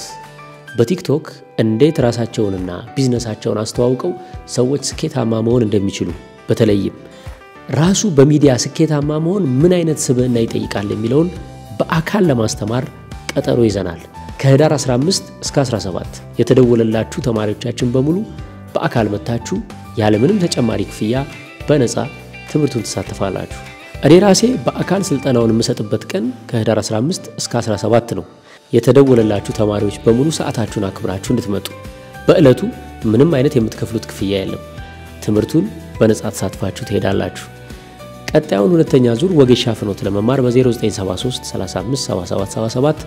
በቲክቶክ እንዴት ራሳቸውንና ቢዝነሳቸውን አስተዋውቀው ሰዎች ስኬታማ መሆን እንደሚችሉ በተለይም ራሱ በሚዲያ ስኬታማ መሆን ምን አይነት ስብዕና ይጠይቃል የሚለውን በአካል ለማስተማር ቀጠሮ ይዘናል ከህዳር 15 እስከ 17 የተደወለላችሁ ተማሪዎቻችን በሙሉ በአካል መታችሁ ያለ ምንም ተጨማሪ ክፍያ በነፃ ትምህርቱን ተሳተፋላችሁ እኔ ራሴ በአካል ስልጠናውን የምሰጥበት ቀን ከህዳር 15 እስከ 17 ነው የተደወለላችሁ ተማሪዎች በሙሉ ሰዓታችሁን አክብራችሁ እንድትመጡ በእለቱ ምንም አይነት የምትከፍሉት ክፍያ የለም ትምህርቱን በነፃ ተሳትፋችሁ ትሄዳላችሁ ቀጣዩን ሁለተኛ ዙር ወጌሻ ፍኖት ለመማር በ0973 35 77 77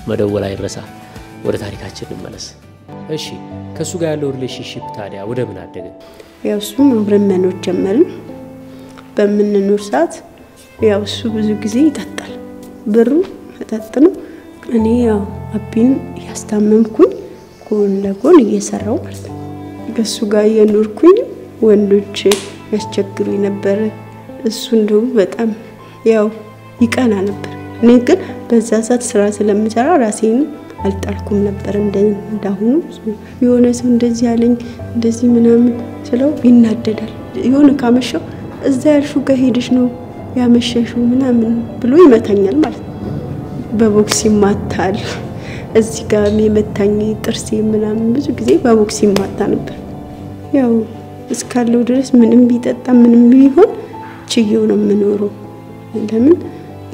መደወል አይረሳ ወደ ታሪካችን እንመለስ እሺ ከሱ ጋር ያለው ሪሌሽንሺፕ ታዲያ ወደ ምን አደገ ያው እሱም አብረን መኖር ጀመርን በመንኖር ሰዓት ያው እሱ ብዙ ጊዜ ይጠጣል ብሩ ተጠጥነው እኔ ያው አቢን ያስታመምኩኝ ጎን ለጎን እየሰራው ማለት ነው ከሱ ጋር የኖርኩኝ ወንዶች ያስቸግሩኝ ነበር እሱ እንደው በጣም ያው ይቀና ነበር እኔ ግን በዛ ሰዓት ስራ ስለምሰራ ራሴን አልጣልኩም ነበር እንዳሁኑ የሆነ ሰው እንደዚህ ያለኝ እንደዚህ ምናምን ስለው ይናደዳል የሆነ ካመሸው እዛ ያልሹ ጋር ሄድሽ ነው ያመሸሹ ምናምን ብሎ ይመታኛል ማለት ነው በቦክስ ይማታል እዚህ ጋር የመታኝ ጥርሴ ምናምን ብዙ ጊዜ በቦክስ ይማታ ነበር ያው እስካለው ድረስ ምንም ቢጠጣ ምንም ቢሆን ችዬው ነው የምኖረው። ለምን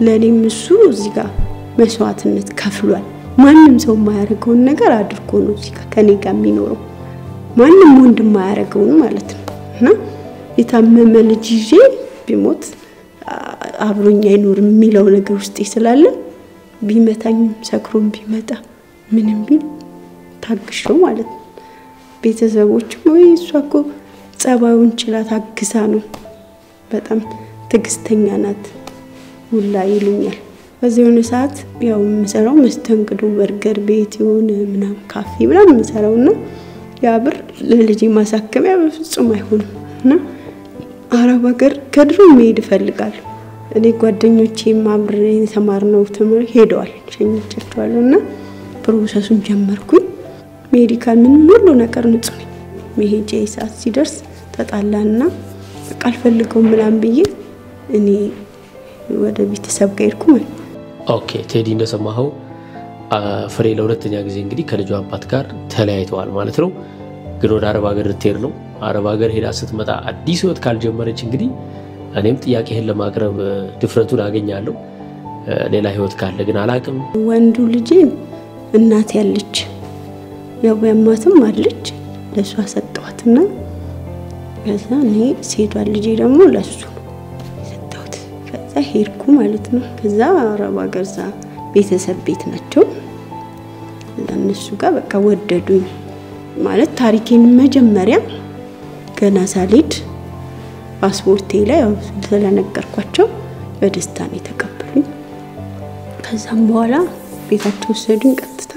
ለኔም እሱ እዚህ ጋር መስዋዕትነት ከፍሏል። ማንም ሰው የማያደርገውን ነገር አድርጎ ነው እዚህ ጋር ከኔ ጋር የሚኖረው። ማንም ወንድ የማያደርገውን ማለት ነው። እና የታመመ ልጅ ይዤ ቢሞት አብሮኝ አይኖርም የሚለው ነገር ውስጥ ስላለ ቢመታኝም ሰክሮም ቢመጣ ምንም ቢል ታግሽው ማለት ነው። ቤተሰቦችም ወይ እሷ እኮ ጸባዩን ችላ ታግሳ ነው በጣም ትግስተኛ ናት ሁላ ይሉኛል። በዚህ የሆነ ሰዓት ያው የምሰራው መስተንግዶ በርገር ቤት የሆነ ምናምን ካፌ ምናምን የምሰራውና ያ ብር ለልጅ ማሳከሚያ በፍጹም አይሆንም እና አረብ ሀገር ከድሮ መሄድ እፈልጋለሁ። እኔ ጓደኞቼም አብረን ተማርነው ተመር ሄደዋል ሸኝቻቸዋለሁና ፕሮሰሱን ጀመርኩኝ። ሜዲካል ምን ሁሉ ነገር ንጹህ ነኝ። መሄጄ ሰዓት ሲደርስ ተጣላና በቃ አልፈልገውም ምናምን ብዬ እኔ ወደ ቤተሰብ ጋር ሄድኩ ማለት። ኦኬ ቴዲ እንደሰማኸው ፍሬ ለሁለተኛ ጊዜ እንግዲህ ከልጇ አባት ጋር ተለያይተዋል ማለት ነው። ግን ወደ አረብ ሀገር ልትሄድ ነው። አረብ ሀገር ሄዳ ስትመጣ አዲስ ህይወት ካልጀመረች እንግዲህ እኔም ጥያቄህን ለማቅረብ ድፍረቱን አገኛለሁ። ሌላ ህይወት ካለ ግን አላቅም። ወንዱ ልጅን እናት ያለች ያው በማትም አለች ለሷ ሰጠዋትና ከዛ እኔ ሴቷ ልጅ ደግሞ ለሱ ሰጠውት። ከዛ ሄድኩ ማለት ነው። ከዛ አረብ ሀገር ቤተሰብ ቤት ናቸው። እነሱ ጋር በቃ ወደዱኝ ማለት ታሪኬን መጀመሪያ ገና ሳልሄድ ፓስፖርቴ ላይ ያው ስለነገርኳቸው በደስታ ነው የተቀበሉኝ። ከዛም በኋላ ቤታቸው ወሰዱኝ። ቀጥታ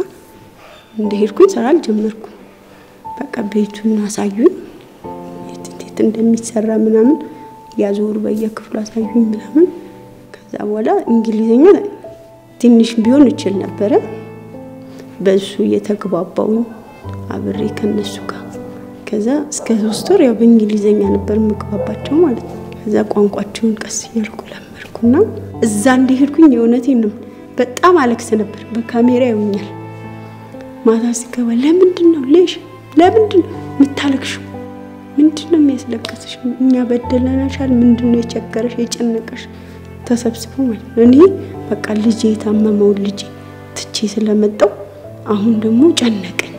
እንደሄድኩኝ ስራ አልጀመርኩም። በቃ ቤቱን አሳዩኝ እንዴት እንደሚሰራ ምናምን ያዞሩ በየክፍሉ አሳዩኝ ምናምን። ከዛ በኋላ እንግሊዘኛ ትንሽ ቢሆን እችል ነበር። በሱ እየተግባባው አብሬ ከነሱ ጋር ከዛ እስከ 3 ወር ያው በእንግሊዘኛ ነበር መግባባቸው ማለት ነው። ከዛ ቋንቋቸውን ቀስ እያልኩ ለመድኩና እዛ እንደሄድኩኝ የእውነቴን ነው በጣም አለክስ ነበር። በካሜራ ያዩኛል። ማታ ሲገባ ለምንድነው ለምንድነው የምታለክሽው? ምንድነው የሚያስለቅስሽ? እኛ በደለናሻል? ምንድነው የቸገረሽ የጨነቀሽ? ተሰብስቦ ማለት ነው። እኔ በቃ ልጄ ታመመው ልጄ ትቼ ስለመጣው አሁን ደግሞ ጨነቀኝ።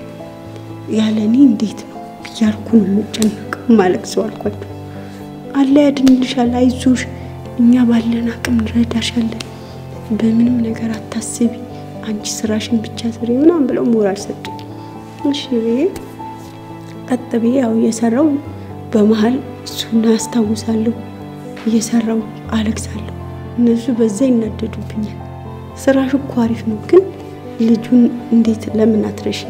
ያለኔ እንዴት ነው ያልኩ ነው ጨነቀው ማለት ሰው አልኳቸው። አለ ያድንልሻል፣ አይዞሽ፣ እኛ ባለን አቅም እንረዳሻለን፣ በምንም ነገር አታስቢ፣ አንቺ ስራሽን ብቻ ስሪ ምናምን ብለው ሞራል ሰጡኝ። እሺ ቀጥቤ ያው የሰራው በመሃል እሱን አስታውሳለሁ። የሰራው አለክሳለሁ። እነሱ በዛ ይናደዱብኛል። ስራሽ እኮ አሪፍ ነው ግን ልጁን እንዴት ለምን አትረሺ?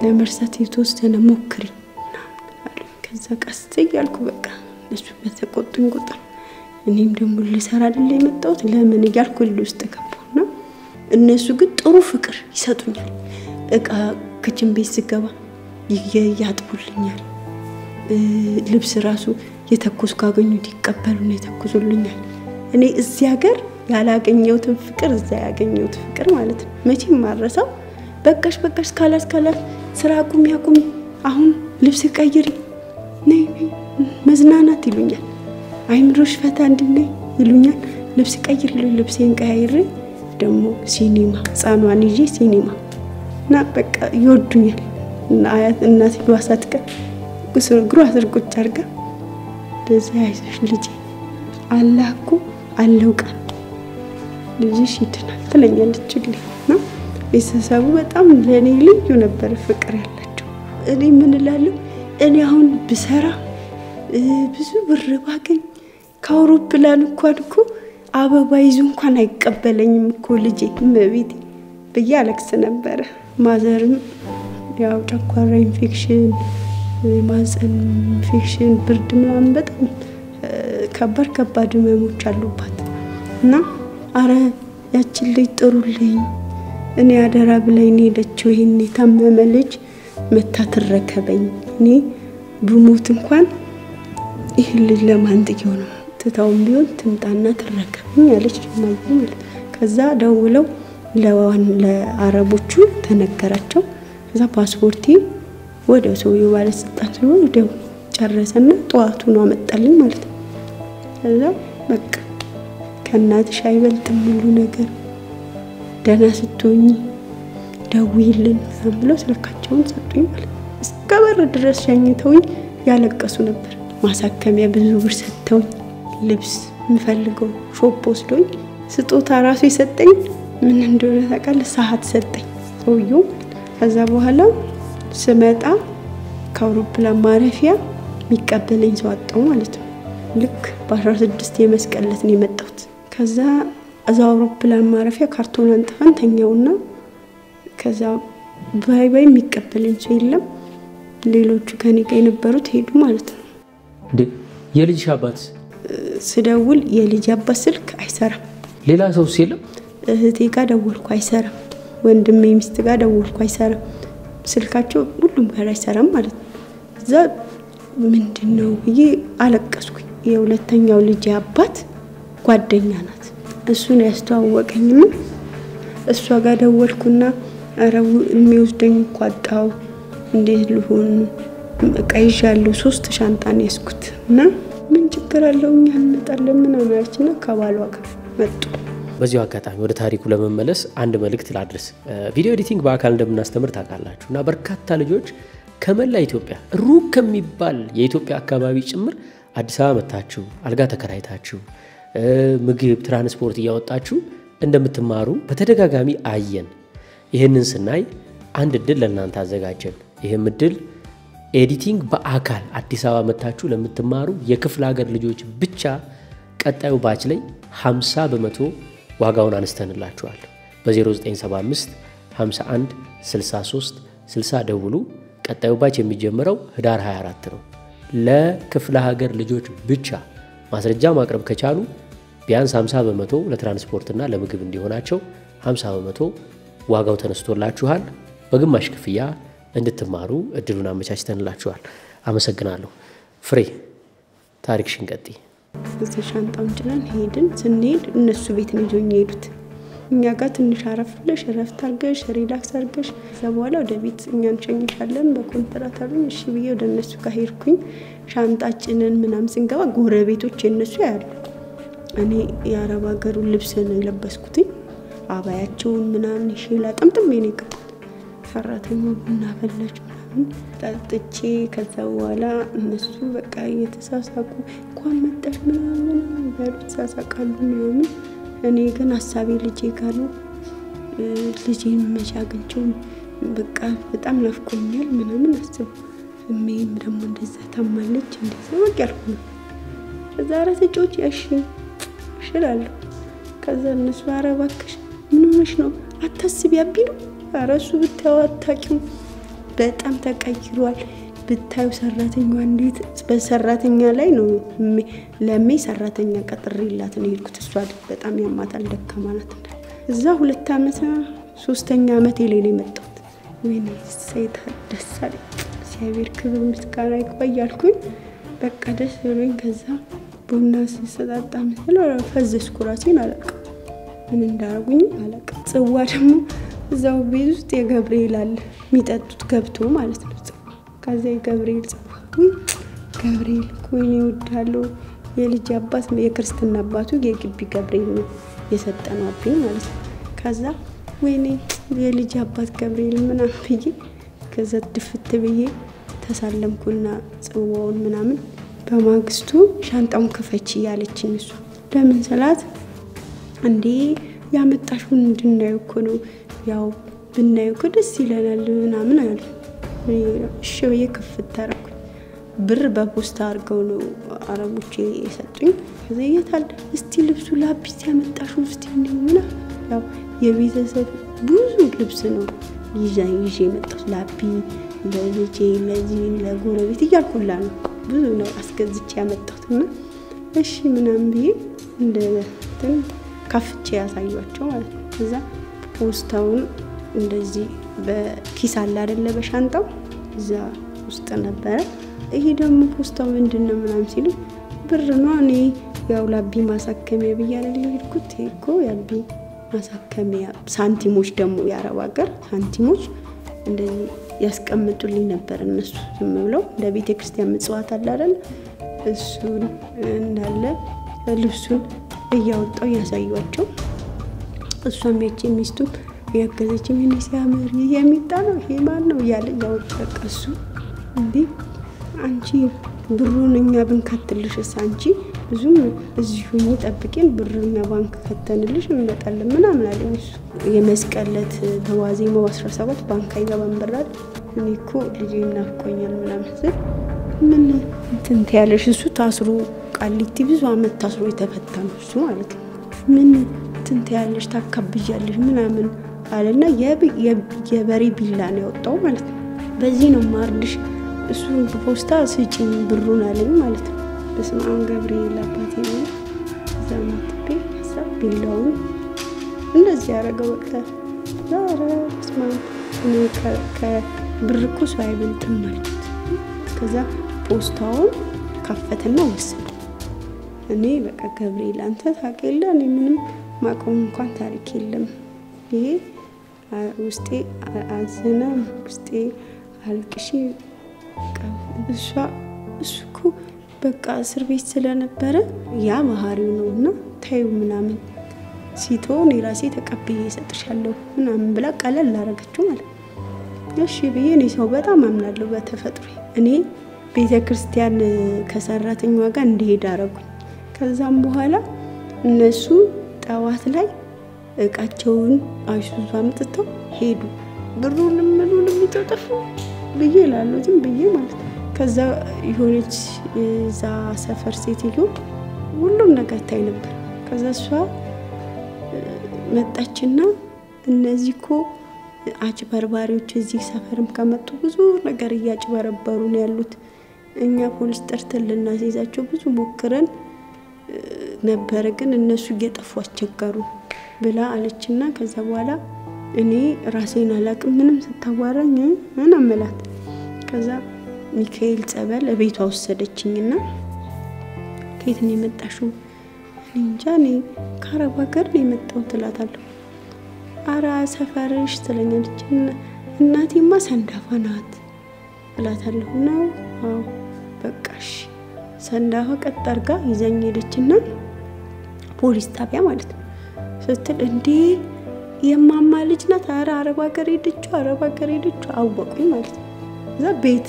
ለመርሳት የተወሰነ ሞክሪ አሉ። ከዛ ቀስ እያልኩ በቃ እሱ በተቆጡኝ ቁጥር እኔም ደግሞ ልሰራ አይደል የመጣሁት ለምን እያልኩ ውስጥ ገባሁና እነሱ ግን ጥሩ ፍቅር ይሰጡኛል። እቃ ክችን ቤት ስገባ ያጥቡልኛል። ልብስ ራሱ የተኩስ ካገኙት ይቀበሉና ይተኩሱልኛል። እኔ እዚህ ሀገር ያላገኘሁት ፍቅር እዛ ያገኘሁት ፍቅር ማለት ነው። መቼም ማረሳው በቃሽ ካላስ ስራ አቁሚ አሁን ልብስ ቀይሪ ነይ መዝናናት ይሉኛል። አይምሮሽ ፈታ እንድነይ ይሉኛል። ልብስ ቀይሪ ልብሴን ቀይሪ ደግሞ ሲኒማ ጻኗን ይዤ ሲኒማ እና በቃ ይወዱኛል። እና አያት እናት ይዋሳትከ ግሩ አስርቆች አርጋ ለዛ አይዞሽ ልጄ አላኩ አለውቃ ልጅሽ ይድናል ትለኛለች ልጅና ቤተሰቡ በጣም ለኔ ልዩ ነበር ፍቅር ያላቸው። እኔ ምን እላለሁ እኔ አሁን ብሰራ ብዙ ብር ባገኝ ከአውሮፕላን እንኳን እኮ አበባ ይዞ እንኳን አይቀበለኝም እኮ ልጄ መቤቴ በያለክስ ነበር። ማዘርም ያው ጨጓራ ኢንፌክሽን ማህፀን ኢንፌክሽን ብርድ ምናምን በጣም ከባድ ህመሞች አሉባት እና አረ ያችን ልጅ ጥሩልኝ እኔ አደራ ብለኝ ሄደችው። ይሄን የታመመ ልጅ መታ ተረከበኝ እኔ ብሞት እንኳን ይሄ ልጅ ለማን ጥቂው ነው ትታውም ቢሆን ትምጣና ተረከበኝ አለች ማለት። ከዛ ደውለው ለአረቦቹ ተነገራቸው። ከዛ ፓስፖርቴ ወደ ሰውየው ባለስልጣን ወደው ጨረሰና ጧቱ ነው አመጣልኝ ማለት ነው። ከዛ በቃ ከእናትሽ አይበልጥም ሁሉ ነገር ደህና ስትሆኚ ደውይልን ብለው ስልካቸውን ሰጡኝ ማለት እስከ በር ድረስ ሸኝተውኝ ያለቀሱ ነበር። ማሳከሚያ ብዙ ብር ሰጥተውኝ ልብስ ምፈልገው ሾፕ ወስዶኝ ስጦታ ራሱ ይሰጠኝ ምን እንደሆነ ታውቃለህ? ሰዓት ሰጠኝ ሰውየው። ከዛ በኋላ ስመጣ ከአውሮፕላን ማረፊያ የሚቀበለኝ ሰው አጣሁ ማለት ነው። ልክ በ16 የመስቀለት ነው የመጣሁት። ከዛ እዛው አውሮፕላን ማረፊያ ካርቶን አንጥፈን ተኛውና ከዛ ባይ ባይ የሚቀበለኝ ሰው የለም። ሌሎቹ ከኔ ጋር የነበሩት ሄዱ ማለት ነው። የልጅ አባት ስደውል የልጅ አባት ስልክ አይሰራም። ሌላ ሰው የለም። እህቴ ጋር ደወልኩ አይሰራም። ወንድሜ ሚስት ጋር ደወልኩ አይሰራም። ስልካቸው ሁሉም ጋር አይሰራም ማለት ነው። እዛ ምንድነው ብዬ አለቀስኩኝ። የሁለተኛው ልጅ አባት ጓደኛ ናት። እሱን ያስተዋወቀኝም እሷ ጋር ደወልኩና አረው የሚወስደኝ ቋጣው እንዴት ልሆን ቀይሻለሁ 3 ሻንጣን ያስኩትና ምን ችግር አለው እኛ እንጣለን ምን አማራችና ከባሏ ጋር መጡ። በዚሁ አጋጣሚ ወደ ታሪኩ ለመመለስ አንድ መልእክት ላድርስ። ቪዲዮ ኤዲቲንግ በአካል እንደምናስተምር ታውቃላችሁና በርካታ ልጆች ከመላ ኢትዮጵያ ሩቅ ከሚባል የኢትዮጵያ አካባቢ ጭምር አዲስ አበባ መጣችሁ አልጋ ተከራይታችሁ ምግብ ትራንስፖርት እያወጣችሁ እንደምትማሩ በተደጋጋሚ አየን። ይሄንን ስናይ አንድ እድል ለእናንተ አዘጋጀን። ይሄም እድል ኤዲቲንግ በአካል አዲስ አበባ መጣችሁ ለምትማሩ የክፍለ ሀገር ልጆች ብቻ ቀጣዩ ባች ላይ 50% ዋጋውን አነስተንላችኋል። በ0975 51 63 60 ደውሉ። ቀጣዩ ባች የሚጀምረው ህዳር 24 ነው። ለክፍለ ሀገር ልጆች ብቻ ማስረጃ ማቅረብ ከቻሉ ቢያንስ 50% ለትራንስፖርትና ለምግብ እንዲሆናቸው 50% ዋጋው ተነስቶላችኋል። በግማሽ ክፍያ እንድትማሩ እድሉን አመቻችተንላችኋል። አመሰግናለሁ። ፍሬ ታሪክሽን ቀጥይ። እዚህ ሻንጣውን ጭነን ሄድን። ስንሄድ እነሱ ቤት ነው ይዞኝ ሄዱት። እኛ ጋር ትንሽ አረፍለሽ ረፍት አርገሽ ሪላክስ አርገሽ ዘበኋላ ወደ ቤት እኛን ሸኝሻለን በኮንትራት አሉኝ። እሺ ብዬ ወደ እነሱ ጋር ሄድኩኝ። ሻንጣችንን ምናምን ስንገባ ጎረቤቶች እነሱ ያሉ እኔ የአረብ ሀገሩ ልብስ ነው የለበስኩት። አባያቸውን ምናምን ይሽላ ጥምጥም ነው የገባሁት። ሰራተኛው ቡና ፈላች ምናምን ጠጥቼ ከዛ በኋላ እነሱ በቃ እየተሳሳቁ እንኳን መጣሽ ምናምን ተሳሳቃሉ ምናምን። እኔ ግን ሐሳቤ ልጄ ጋር ነው። ልጄን መቻገንቸው በቃ በጣም ናፍቆኛል ምናምን አስብ። እሜም ደግሞ እንደዛ ታማለች እንደዛ ወቅያልኩ ነው። ከዛ አረተጮች እሺ እላለሁ። ከዛ እነሱ አረባክሽ ምን ሆነሽ ነው አታስቢ ያቢሉ አረሱ ብታዋታቂው በጣም ተቀይሯል። ብታዩ ሰራተኛው እንዴት በሰራተኛ ላይ ነው ለሜ ሰራተኛ ቀጥሬላት ነው ሄድኩት። እሷ በጣም ያማታል ደከማናት እንደ እዛ 2 አመት 3ኛ አመት ላይ ነው የመጣሁት። ወይኔ ሰይጣ ደስ አለኝ። እግዚአብሔር ክብር ምስጋና ይቆያልኩኝ። በቃ ደስ ብሎኝ ከዛ ቡና ሲሰጣጣ መስሎ ፈዘዝኩ ራሴን አለቀ። ምን እንዳረጉኝ አለቀ። ጽዋ ደግሞ እዛው ቤት ውስጥ የገብርኤል አለ የሚጠጡት ገብቶ ማለት ነው። ከዛ የገብርኤል ጽዋ ገብርኤል ኮይኔ ወዳለው የልጅ አባት የክርስትና አባቱ የግቢ ገብርኤል ነው የሰጠነው አብኝ ማለት ነው። ከዛ ወይኔ የልጅ አባት ገብርኤል ምናምን ብዬ ከዛ ድፍት ብዬ ተሳለምኩና ጽዋውን ምናምን በማግስቱ ሻንጣውን ከፈቺ ያለችኝ እሱ ለምን ሰላት እንዴ ያመጣሽውን እንድናየው እኮ ነው ያው ብናየው እኮ ደስ ይለናል ምናምን አለ። እሺ ብዬ ከፍት ታረኩ። ብር በፖስታ አርገው ነው አረቦቼ የሰጡኝ። ከዛ የታል እስቲ ልብሱ ላቢስ ያመጣሽው እስቲ እንደሆነ ያው የቤተሰብ ብዙ ልብስ ነው ይዤ መጣሁ። ላቢ ለልጄ ለዚህ ለጎረቤት እያልኩላ ነው ብዙ ነው አስገዝቼ ያመጣሁትና እሺ ምናምን ብዬ እንትን ከፍቼ ያሳዩአቸው ማለት ነው። ከዛ ፖስታውን እንደዚህ በኪስ አለ አይደለ በሻንጣው እዛ ውስጥ ነበር። ይሄ ደግሞ ፖስታው ምንድነው ምናምን ሲሉ ብር ነው። እኔ ያው ላቢ ማሳከሚያ ብያለሁ ይልኩት እኮ ያቢ ማሳከሚያ ሳንቲሞች ደግሞ ያረብ ሀገር ሳንቲሞች እንደዚህ ያስቀምጡልኝ ነበር እነሱ ዝም ብለው እንደ ቤተ ክርስቲያን ምጽዋት አለ አይደል እሱን እንዳለ ልብሱን እያወጣው ያሳዩአቸው እሷም ያቺ ሚስቱም ያገዘች ምን ሲያምር የሚጣ ነው ይሄ ማን ነው ያለ ያወጣቀሱ እንዴ አንቺ ብሩን እኛ ብንከትልሽስ አንቺ ብዙም እዚሁ ይጠብቂን ብሩኛ ባንክ ከተንልሽ እንመጣለን ምናምን አለኝ እሱ የመስቀለት ተዋዜማው 17 ባንክ አይገባም ብራል እኔኮ ልጄና ናፍቆኛል ምናምን ስል ምን እንትን ያለሽ እሱ ታስሮ ቃሊቲ ብዙ አመት ታስሮ የተፈታ ነው እሱ ማለት ነው ምን እንትን ያለሽ ታከብያለሽ ምናምን አለና የበሬ ቢላ ነው ያወጣው ማለት ነው በዚህ ነው ማርድሽ እሱ ፖስታ ስጪኝ ብሩን አለኝ ማለት ነው በስማም ገብርኤል አባቴ ነው ዘማትቤ ሐሳብ ቢላው እንደዚህ ያረጋው ወጣ ዛሬ ስማም ከብርኩ ሳይበልጥም ማለት ከዛ ፖስታውን ከፈተና ወሰደ እኔ በቃ ገብርኤል አንተ ታቀለ እኔ ምንም ማቆም እንኳን ታሪክ የለም ይሄ ውስጤ አዘና ውስጤ አልቅሺ እሱኩ በቃ እስር ቤት ስለነበረ ያ ባህሪው ነውና ታዩ ምናምን ሲቶን ራሴ ተቀብዬ ሰጥሻለሁ ምናምን ብላ ቀለል አረጋችሁ ማለት እሺ ብዬ እኔ ሰው በጣም አምናለሁ በተፈጥሮ እኔ ቤተክርስቲያን ከሰራተኛዋ ጋር እንዲሄድ አረጉኝ ከዛም በኋላ እነሱ ጣዋት ላይ እቃቸውን አይሱዙ አምጥተው ሄዱ ብሩንም ምኑንም ይተጠፉ ብዬ ላሉትም ብዬ ማለት ከዛ ይሆነች ዛ ሰፈር ሴትዮ ሁሉም ነገር ታይ ነበር ከዛ እሷ መጣችና እነዚህኮ አጭበርባሪዎች እዚህ ሰፈርም ከመጡ ብዙ ነገር ያጭበረበሩ ነው ያሉት እኛ ፖሊስ ጠርተን ልናስይዛቸው ብዙ ሞክረን ነበር ግን እነሱ እየጠፉ አስቸገሩ ብላ አለችና ከዛ በኋላ እኔ ራሴን አላቅም ምንም ስታዋራኝ እና መላት ከዛ ሚካኤል ጸበል ቤቷ ወሰደችኝና ከየት ነው የመጣሽው እንጃ እኔ ከአረብ ሀገር ነው የመጣው ትላታለሁ አራ ሰፈርሽ ትለኛለች እናቴማ ሰንዳፋ ናት ትላታለሁ ነው አዎ በቃሽ ሰንዳፋ ቀጠርጋ ይዘኝ ሄደችና ፖሊስ ጣቢያ ማለት ነው ስትል እንዴ የማማ ልጅ ናት አረብ ሀገር ሄደች አወቁኝ ማለት ነው እዛ ቤት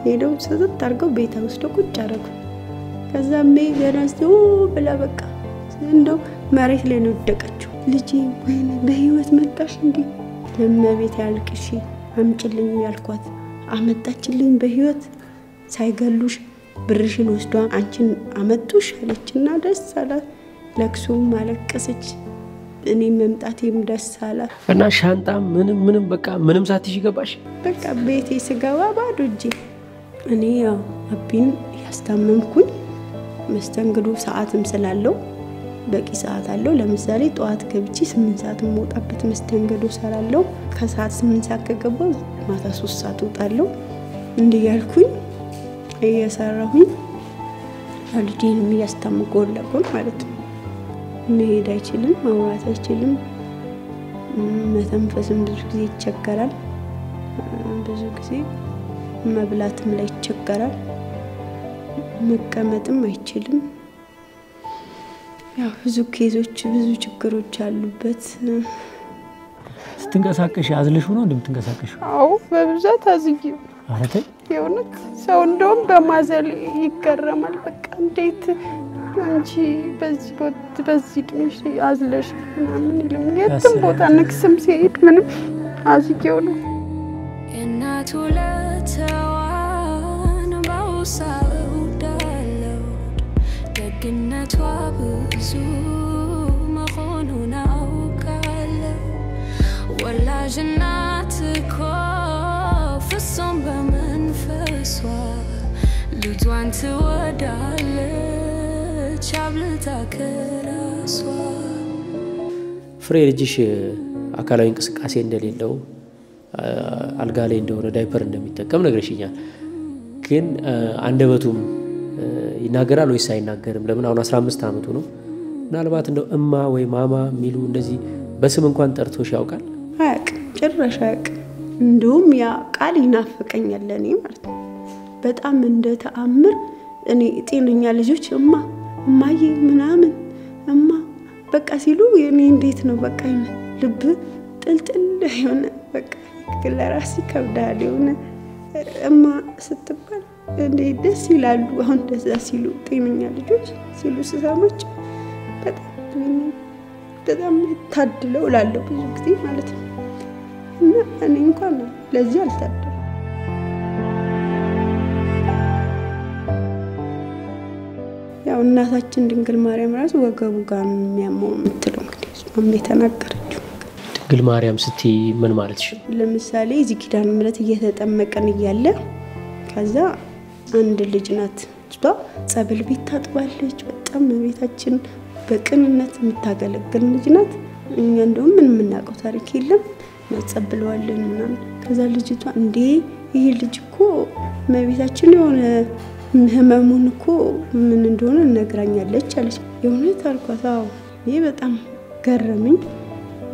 ሄደው ሰጥት አርገው ቤት ወስደው ቁጭ አረጉ ከዛ ገናስተው ብላ በቃ እንደው መሬት ላይ ነው ደቀችው ልጄ ወይኔ በህይወት መጣሽ እንዴ ለምነቤት ያልቅሽ አምጭልኝ ያልኳት አመጣችልኝ በህይወት ሳይገሉሽ ብርሽን ወስዶ አንቺን አመጡሽ አለችና ደስ አላት ለክሱም ማለቀሰች እኔ መምጣቴም ደስ አላት እና ሻንጣ ምንም በቃ ምንም ሳትሽ ገባሽ በቃ ቤቴ ስገባ ባዶ እጄ እኔ ያው አቢን ያስታመምኩኝ መስተንግዶ ሰዓትም ስላለው በቂ ሰዓት አለው ለምሳሌ ጧት ገብቼ 8 ሰዓት ሞጣበት መስተንግዶ ሰራለው ከሰዓት 8 ሰዓት ከገባው ማታ 3 ሰዓት ወጣለው እንዲያልኩኝ እየሰራሁኝ አልዲንም ያስታምቆል ለቆል ማለት ነው መሄድ አይችልም ማውራት አይችልም መተንፈስም ብዙ ጊዜ ይቸገራል ብዙ ጊዜ መብላትም ላይ ይቸገራል መቀመጥም አይችልም ያው ብዙ ኬዞች ብዙ ችግሮች አሉበት ስትንቀሳቀሽ አዝለሽ ሆኖ እንደምትንቀሳቀሽ አው በብዛት አዝጊ አረተ የውነት ሰው እንደውም በማዘል ይገረማል በቃ እንዴት አንቺ በዚህ ድምሽ አዝለሽ ምናምን ይልም የትም ቦታ ንክስም ሲሄድ ምንም አዝጊው ነው እናቱ ለተዋን ባውሳው ዳለው ደግነቷ ብዙ መሆኑን አውቃለሁ ወላጅ እናት እኮ ፍጹም በመንፈሷ ልጇን ትወዳለች አብልታ ከራሷ ፍሬ ልጅሽ አካላዊ እንቅስቃሴ እንደሌለው አልጋ ላይ እንደሆነ ዳይፐር እንደሚጠቀም ነግረሽኛል ግን አንደበቱም ይናገራል ወይስ አይናገርም ለምን አሁን 15 አመቱ ነው ምናልባት እንደው እማ ወይ ማማ ሚሉ እንደዚህ በስም እንኳን ጠርቶሽ ያውቃል አቅ ጭራሽ አቅ እንደውም ያ ቃል ይናፈቀኛል ለኔ ማለት ነው በጣም እንደ ተአምር እኔ ጤነኛ ልጆች እማ እማዬ ምናምን እማ በቃ ሲሉ የኔ እንዴት ነው በቃ ልብ ጥልጥል የሆነ በቃ ለራስ ይከብዳል የሆነ እማ ስትባል እንዴ ደስ ይላሉ። አሁን ደስ ሲሉ ጤነኛ ልጆች ሲሉ ስሰማቸው በጣም ታድለው እላለሁ ብዙ ጊዜ ማለት ነው። እና እኔ እንኳን ለዚህ አልታደልኩም። ያው እናታችን ድንግል ማርያም ራሱ ወገቡ ጋር የሚያመው የምትለው እንግዲህ እሷም የተናገረችው ድንግል ማርያም ስትይ ምን ማለትሽ ነው? ለምሳሌ እዚህ ኪዳነ ምሕረት እየተጠመቀን እያለ ከዛ አንድ ልጅ ናት እሷ ጸበል ቤት ታጥባለች። በጣም ቤታችን በቅንነት የምታገለግል ልጅ ናት። እኛ እንደውም ምን የምናውቀው ታሪክ የለም እናጸብለዋለን ምናምን። ከዛ ልጅቷ እንዴ ይሄ ልጅ እኮ መቤታችን የሆነ ህመሙን እኮ ምን እንደሆነ ነግራኛለች አለች። የእውነት አልኳት። አዎ ይሄ በጣም ገረመኝ።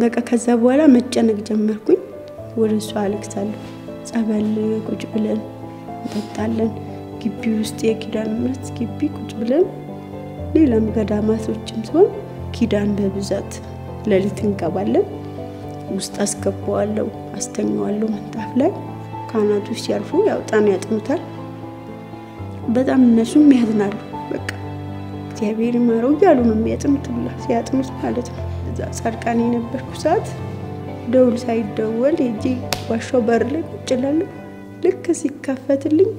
በቃ ከዛ በኋላ መጨነቅ ጀመርኩኝ። ወደ እሷ አለቅሳለሁ። ጸበል ቁጭ ብለን እንጠጣለን። ግቢ ውስጥ የኪዳነ ምሕረት ግቢ ቁጭ ብለን ሌላም ገዳማቶችም ሲሆን ኪዳን በብዛት ለሊት እንገባለን። ውስጥ አስገባዋለሁ፣ አስተኛዋለሁ ምንጣፍ ላይ። ካህናቶች ሲያልፉ ያውጣን ያጥሙታል። በጣም እነሱም ያዝናሉ። በቃ እግዚአብሔር ይማረው እያሉ ነው የሚያጥሙትላ ሲያጥሙት ማለት ነው። እዛ ጻድቃኔ የነበርኩ ሰዓት ደውል ሳይደወል ሄጄ ዋሻው በር ላይ ቁጭ እላለሁ። ልክ ሲከፈትልኝ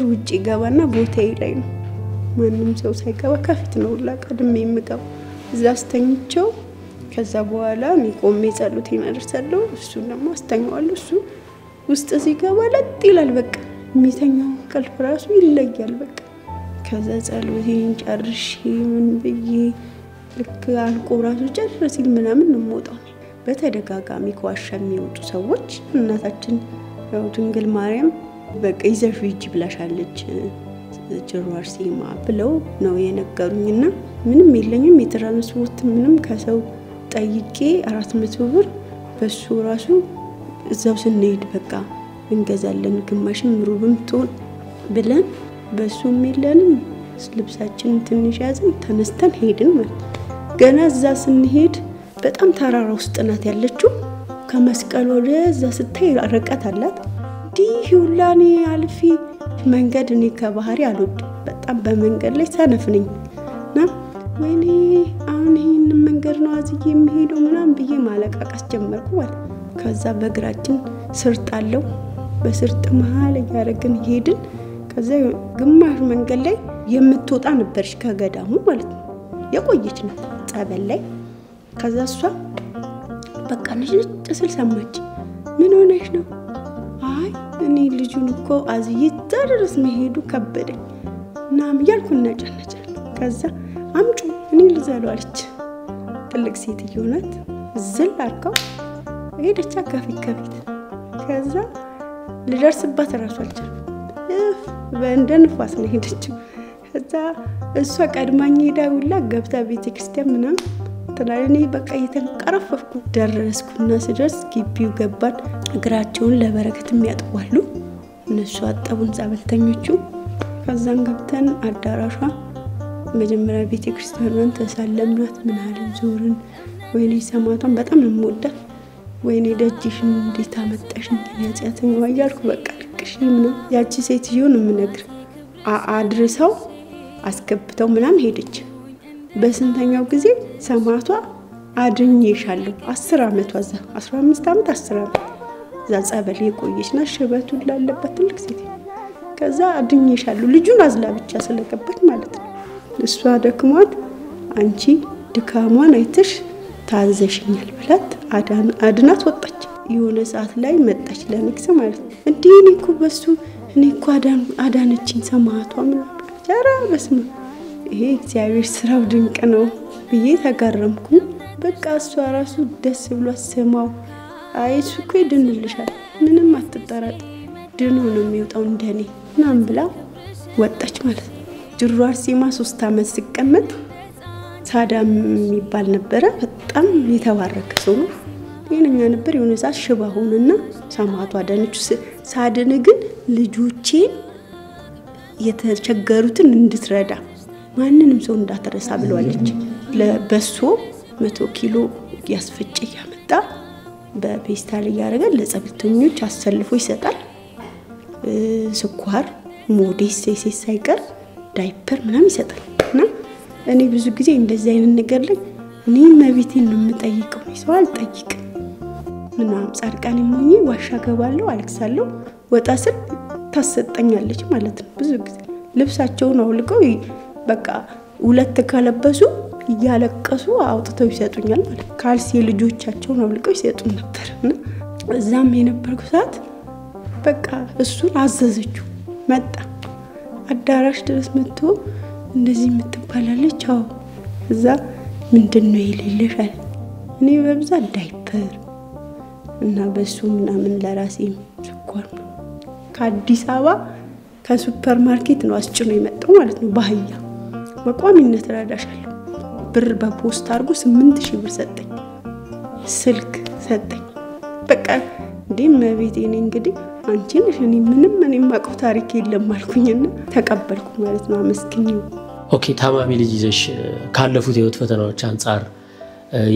ሩጭ ገባና ቦታዬ ላይ ነው። ማንም ሰው ሳይገባ ከፊት ነው ቀድሜ የምገባው። እዛ አስተኝቸው ከዛ በኋላ እኔ ቆሜ ጸሎቴን አደርሳለሁ። እሱ ደግሞ አስተኛዋለሁ። እሱ ውስጥ ሲገባ ለጥ ይላል። በቃ የሚተኛው እንቅልፍ ራሱ ይለያል። በቃ ከዛ ጸሎቴን ጨርሼ ምን ብዬ ልክ አልቆ ራሱ ጨርሲል ምናምን ነው የምወጣው። በተደጋጋሚ ከዋሻ የሚወጡ ሰዎች እናታችን ያው ድንግል ማርያም በቃ ይዘሽ ሂጂ ብላሻለች ጅሩ አርሴማ ብለው ነው የነገሩኝና ምንም የለኝም። የትራንስፖርት ምንም ከሰው ጠይቄ 400 ብር በሱ ራሱ እዛው ስንሄድ በቃ እንገዛለን። ግማሽም ሩብም ጦን ብለን በሱም የለንም። ልብሳችን ትንሽ ያዘን ተነስተን ሄድን ማለት ገና እዛ ስንሄድ በጣም ተራራ ውስጥ ናት ያለችው። ከመስቀል ወደ እዛ ስታይ ርቀት አላት። ዲሁላኔ አልፊ መንገድ እኔ ከባህሪ አልወድም። በጣም በመንገድ ላይ ሰነፍ ነኝና ወይኔ አሁን ይሄን መንገድ ነው አዝዬ የምሄደው ምናምን ብዬ ማለቃቀስ ጀመርኩ ማለት። ከዛ በእግራችን ስርጥ አለው በስርጥ መሃል ያረግን ሄድን። ከዛ ግማሽ መንገድ ላይ የምትወጣ ነበርሽ ከገዳሙ ማለት ነው። የቆየች ናት ጸበል ላይ። ከዛ እሷ በቃ ነሽ ስል ሰማች። ምን ሆነሽ ነው? አይ እኔ ልጁን እኮ አዝዬ ድረስ መሄዱ ከበደኝ እናም ያልኩና ጨነጨለ። ከዛ አምጩ እኔ ልዘለው አለች። ትልቅ ሴትዮ ናት። ዝል አርካው ሄደች ከፊት። ከዛ ልደርስባት ራሱ አልቻልኩም። በእንደ ንፋስ ነው ሄደችው። ከዛ እሷ ቀድማኝ ሄዳ ሁላ ገብታ ቤተክርስቲያን ምናምን ተላልኔ በቃ እየተንቀረፈፍኩ ደረስኩና ስደርስ ግቢው ገባን። እግራቸውን ለበረከት የሚያጥባሉ እነሱ አጠቡን ጸበልተኞቹ። ከዛን ገብተን አዳራሿ መጀመሪያ ቤተክርስቲያኗን ተሳለምናት ምናልን ዞርን። ወይኔ ሰማቷን በጣም ነው የምወዳት። ወይኔ ደጅሽን እንዴት አመጣሽኝ ያጽያተኝ ዋያልኩ በቃ ልክሽ ምንም ያቺ ሴትዮ ነው የምነግር አድርሰው አስገብተው ምናምን ሄደች። በስንተኛው ጊዜ ሰማቷ አድኝሻለሁ 10 አመቷ እዛ 15 አመት 10 አመት እዛ ጸበል የቆየችና ሽበቱ ላለበት ትልቅ ሴት። ከዛ አድኝሻለሁ ልጁን አዝላ ብቻ ስለገባት ማለት ነው። እሷ ደክሟት አንቺ ድካሟን አይተሽ ታዘሽኛል ብላት አድናት ወጣች። የሆነ ሰዓት ላይ መጣች ለንክስ ማለት ነው። እንዴ እኔኮ በሱ እኔኮ አዳነችኝ ሰማቷ ምን ጃራ በስመ ይሄ እግዚአብሔር ስራው ድንቅ ነው ብዬ ተገረምኩ። በቃ እሷ ራሱ ደስ ብሏት ሰማው። አይ እሱ እኮ ይድንልሻል ምንም አትጠራጥ ድኖ ነው የሚወጣው እንደኔ ምናምን ብላ ወጣች ማለት ነው። ጅሩ አርሴማ 3 አመት ሲቀመጥ ሳዳም የሚባል ነበረ። በጣም የተባረከ ሰው ነው። የነኛ ነበር የሆነ ሰዓት ሽባ ሆነና ሰማቷ አዳነች። ሳድን ግን ልጆቼን የተቸገሩትን እንድትረዳ ማንንም ሰው እንዳትረሳ ብለዋለች ለበሶ 100 ኪሎ ያስፈጭ ያመጣ በፔስታል ያረጋ ለጸብልተኞች አሰልፎ ይሰጣል ስኳር ሞዴስ ሳይቀር ዳይፐር ምናምን ይሰጣልና እኔ ብዙ ጊዜ እንደዚህ አይነት ነገር ላይ እኔ መቤቴን ነው የምጠይቀው ሰው አልጠይቅም ምናምን ጻድቃኔ ሞኝ ዋሻ ገባለሁ አልክሳለሁ ወጣ ስል ታሰጠኛለች ማለት ነው ብዙ ጊዜ ልብሳቸውን አውልቀው በቃ ሁለት ከለበሱ ያለቀሱ አውጥተው ይሰጡኛል ማለት ካልሲ ልጆቻቸውን አውልቀው ይሰጡን ነበርና እዛም የነበርኩ ሰዓት በቃ እሱን አዘዘችው መጣ አዳራሽ ድረስ መጥቶ እንደዚህ የምትባላለች አው እዛ ምንድነው ይልልሻል እኔ በብዛት ዳይፐር እና በሱ ምናምን ለራሴ ስኳር ከአዲስ አበባ ከሱፐር ማርኬት ነው አስጭኖ የመጣው ማለት ነው ባህያ በቋሚነት ራዳሻለሁ ብር በፖስት አርጎ 8000 ብር ሰጠኝ ስልክ ሰጠኝ በቃ እንደምቤቴ ነኝ እንግዲህ አንቺ ነሽ እኔ ምንም ማቀው ታሪክ የለም አልኩኝና ተቀበልኩ ማለት ነው አመስግኝው ኦኬ ታማሚ ልጅ ይዘሽ ካለፉት የህይወት ፈተናዎች አንፃር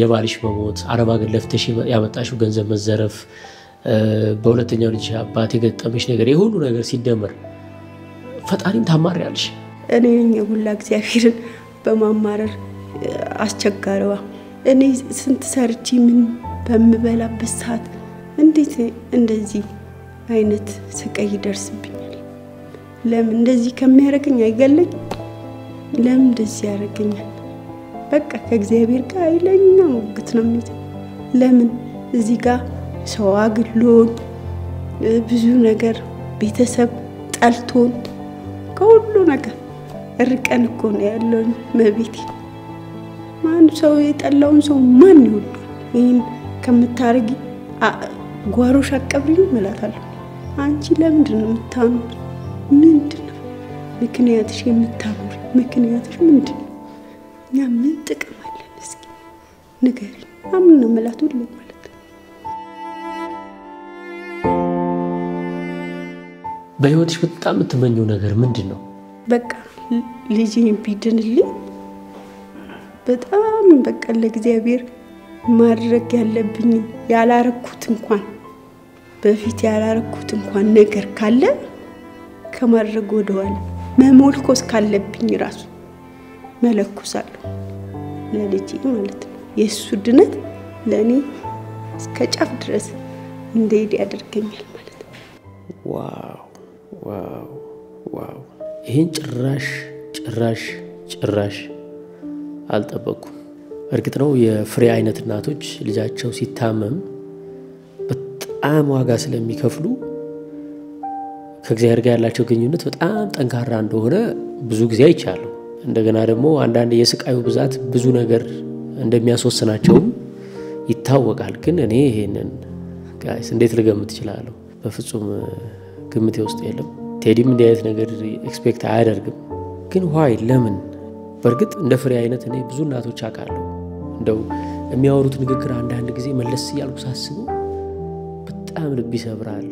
የባልሽ መሞት አረባ ገለፍተሽ ያመጣሽው ገንዘብ መዘረፍ በሁለተኛው ልጅ አባት የገጠመሽ ነገር የሁሉ ነገር ሲደመር ፈጣሪን ታማሪያለሽ እኔ የሁላ እግዚአብሔርን በማማረር አስቸጋረዋ እኔ ስንት ሰርቺ ምን በመበላበት ሰዓት እንዴት እንደዚህ አይነት ስቃይ ይደርስብኛል ለምን እንደዚህ ከሚያረጋኝ አይገለኝ ለምን እንደዚህ ያረጋኛል በቃ ከእግዚአብሔር ጋር አይለኛ ወግት ነው የሚት ለምን እዚህ ጋር ሰው አግሎን ብዙ ነገር ቤተሰብ ጣልቶን ከሁሉ ነገር እርቀን እኮ ነው ያለው መቤቴ ማን ሰው የጠላውን ሰው ማን ይወዳል ይሄን ከምታረጊ ጓሮሽ አቀብሪኝ መላታለሁ አንቺ ለምንድን ነው የምታኖር ምንድነው ምክንያትሽ የምታኖር ምክንያትሽ ምንድነው ያ ምን ጥቅም አለን እስኪ ንገሪ አምን ነው መላቱ ሁሉ ማለት በህይወትሽ በጣም የምትመኘው ነገር ምንድነው በቃ ልጅ ቢድንልኝ በጣም በቃ ለእግዚአብሔር ማድረግ ያለብኝ ያላረኩት እንኳን በፊት ያላረኩት እንኳን ነገር ካለ ከማድረግ ወደዋል መሞልኮስ ካለብኝ ራሱ መለኩሳለሁ ለልጅ ማለት ነው የሱ ድነት ለኔ እስከ ጫፍ ድረስ እንደሄድ ያደርገኛል ማለት ነው ዋው ዋው ዋው ይሄን ጭራሽ አልጠበኩም እርግጥ ነው የፍሬ አይነት እናቶች ልጃቸው ሲታመም በጣም ዋጋ ስለሚከፍሉ ከእግዚአብሔር ጋር ያላቸው ግንኙነት በጣም ጠንካራ እንደሆነ ብዙ ጊዜ አይቻለሁ እንደገና ደግሞ አንዳንድ የስቃዩ ብዛት ብዙ ነገር እንደሚያስወስናቸው ይታወቃል ግን እኔ ይሄንን ጋይስ እንዴት ልገምት ይችላልው በፍጹም ግምቴ ውስጥ የለም ቴዲም እንዲህ አይነት ነገር ኤክስፔክት አያደርግም ግን ዋይ ለምን በርግጥ እንደ ፍሬ አይነት እኔ ብዙ እናቶች አቃለሁ እንደው የሚያወሩት ንግግር አንዳንድ ጊዜ መለስ ያልኩ ሳስበው በጣም ልብ ይሰብራል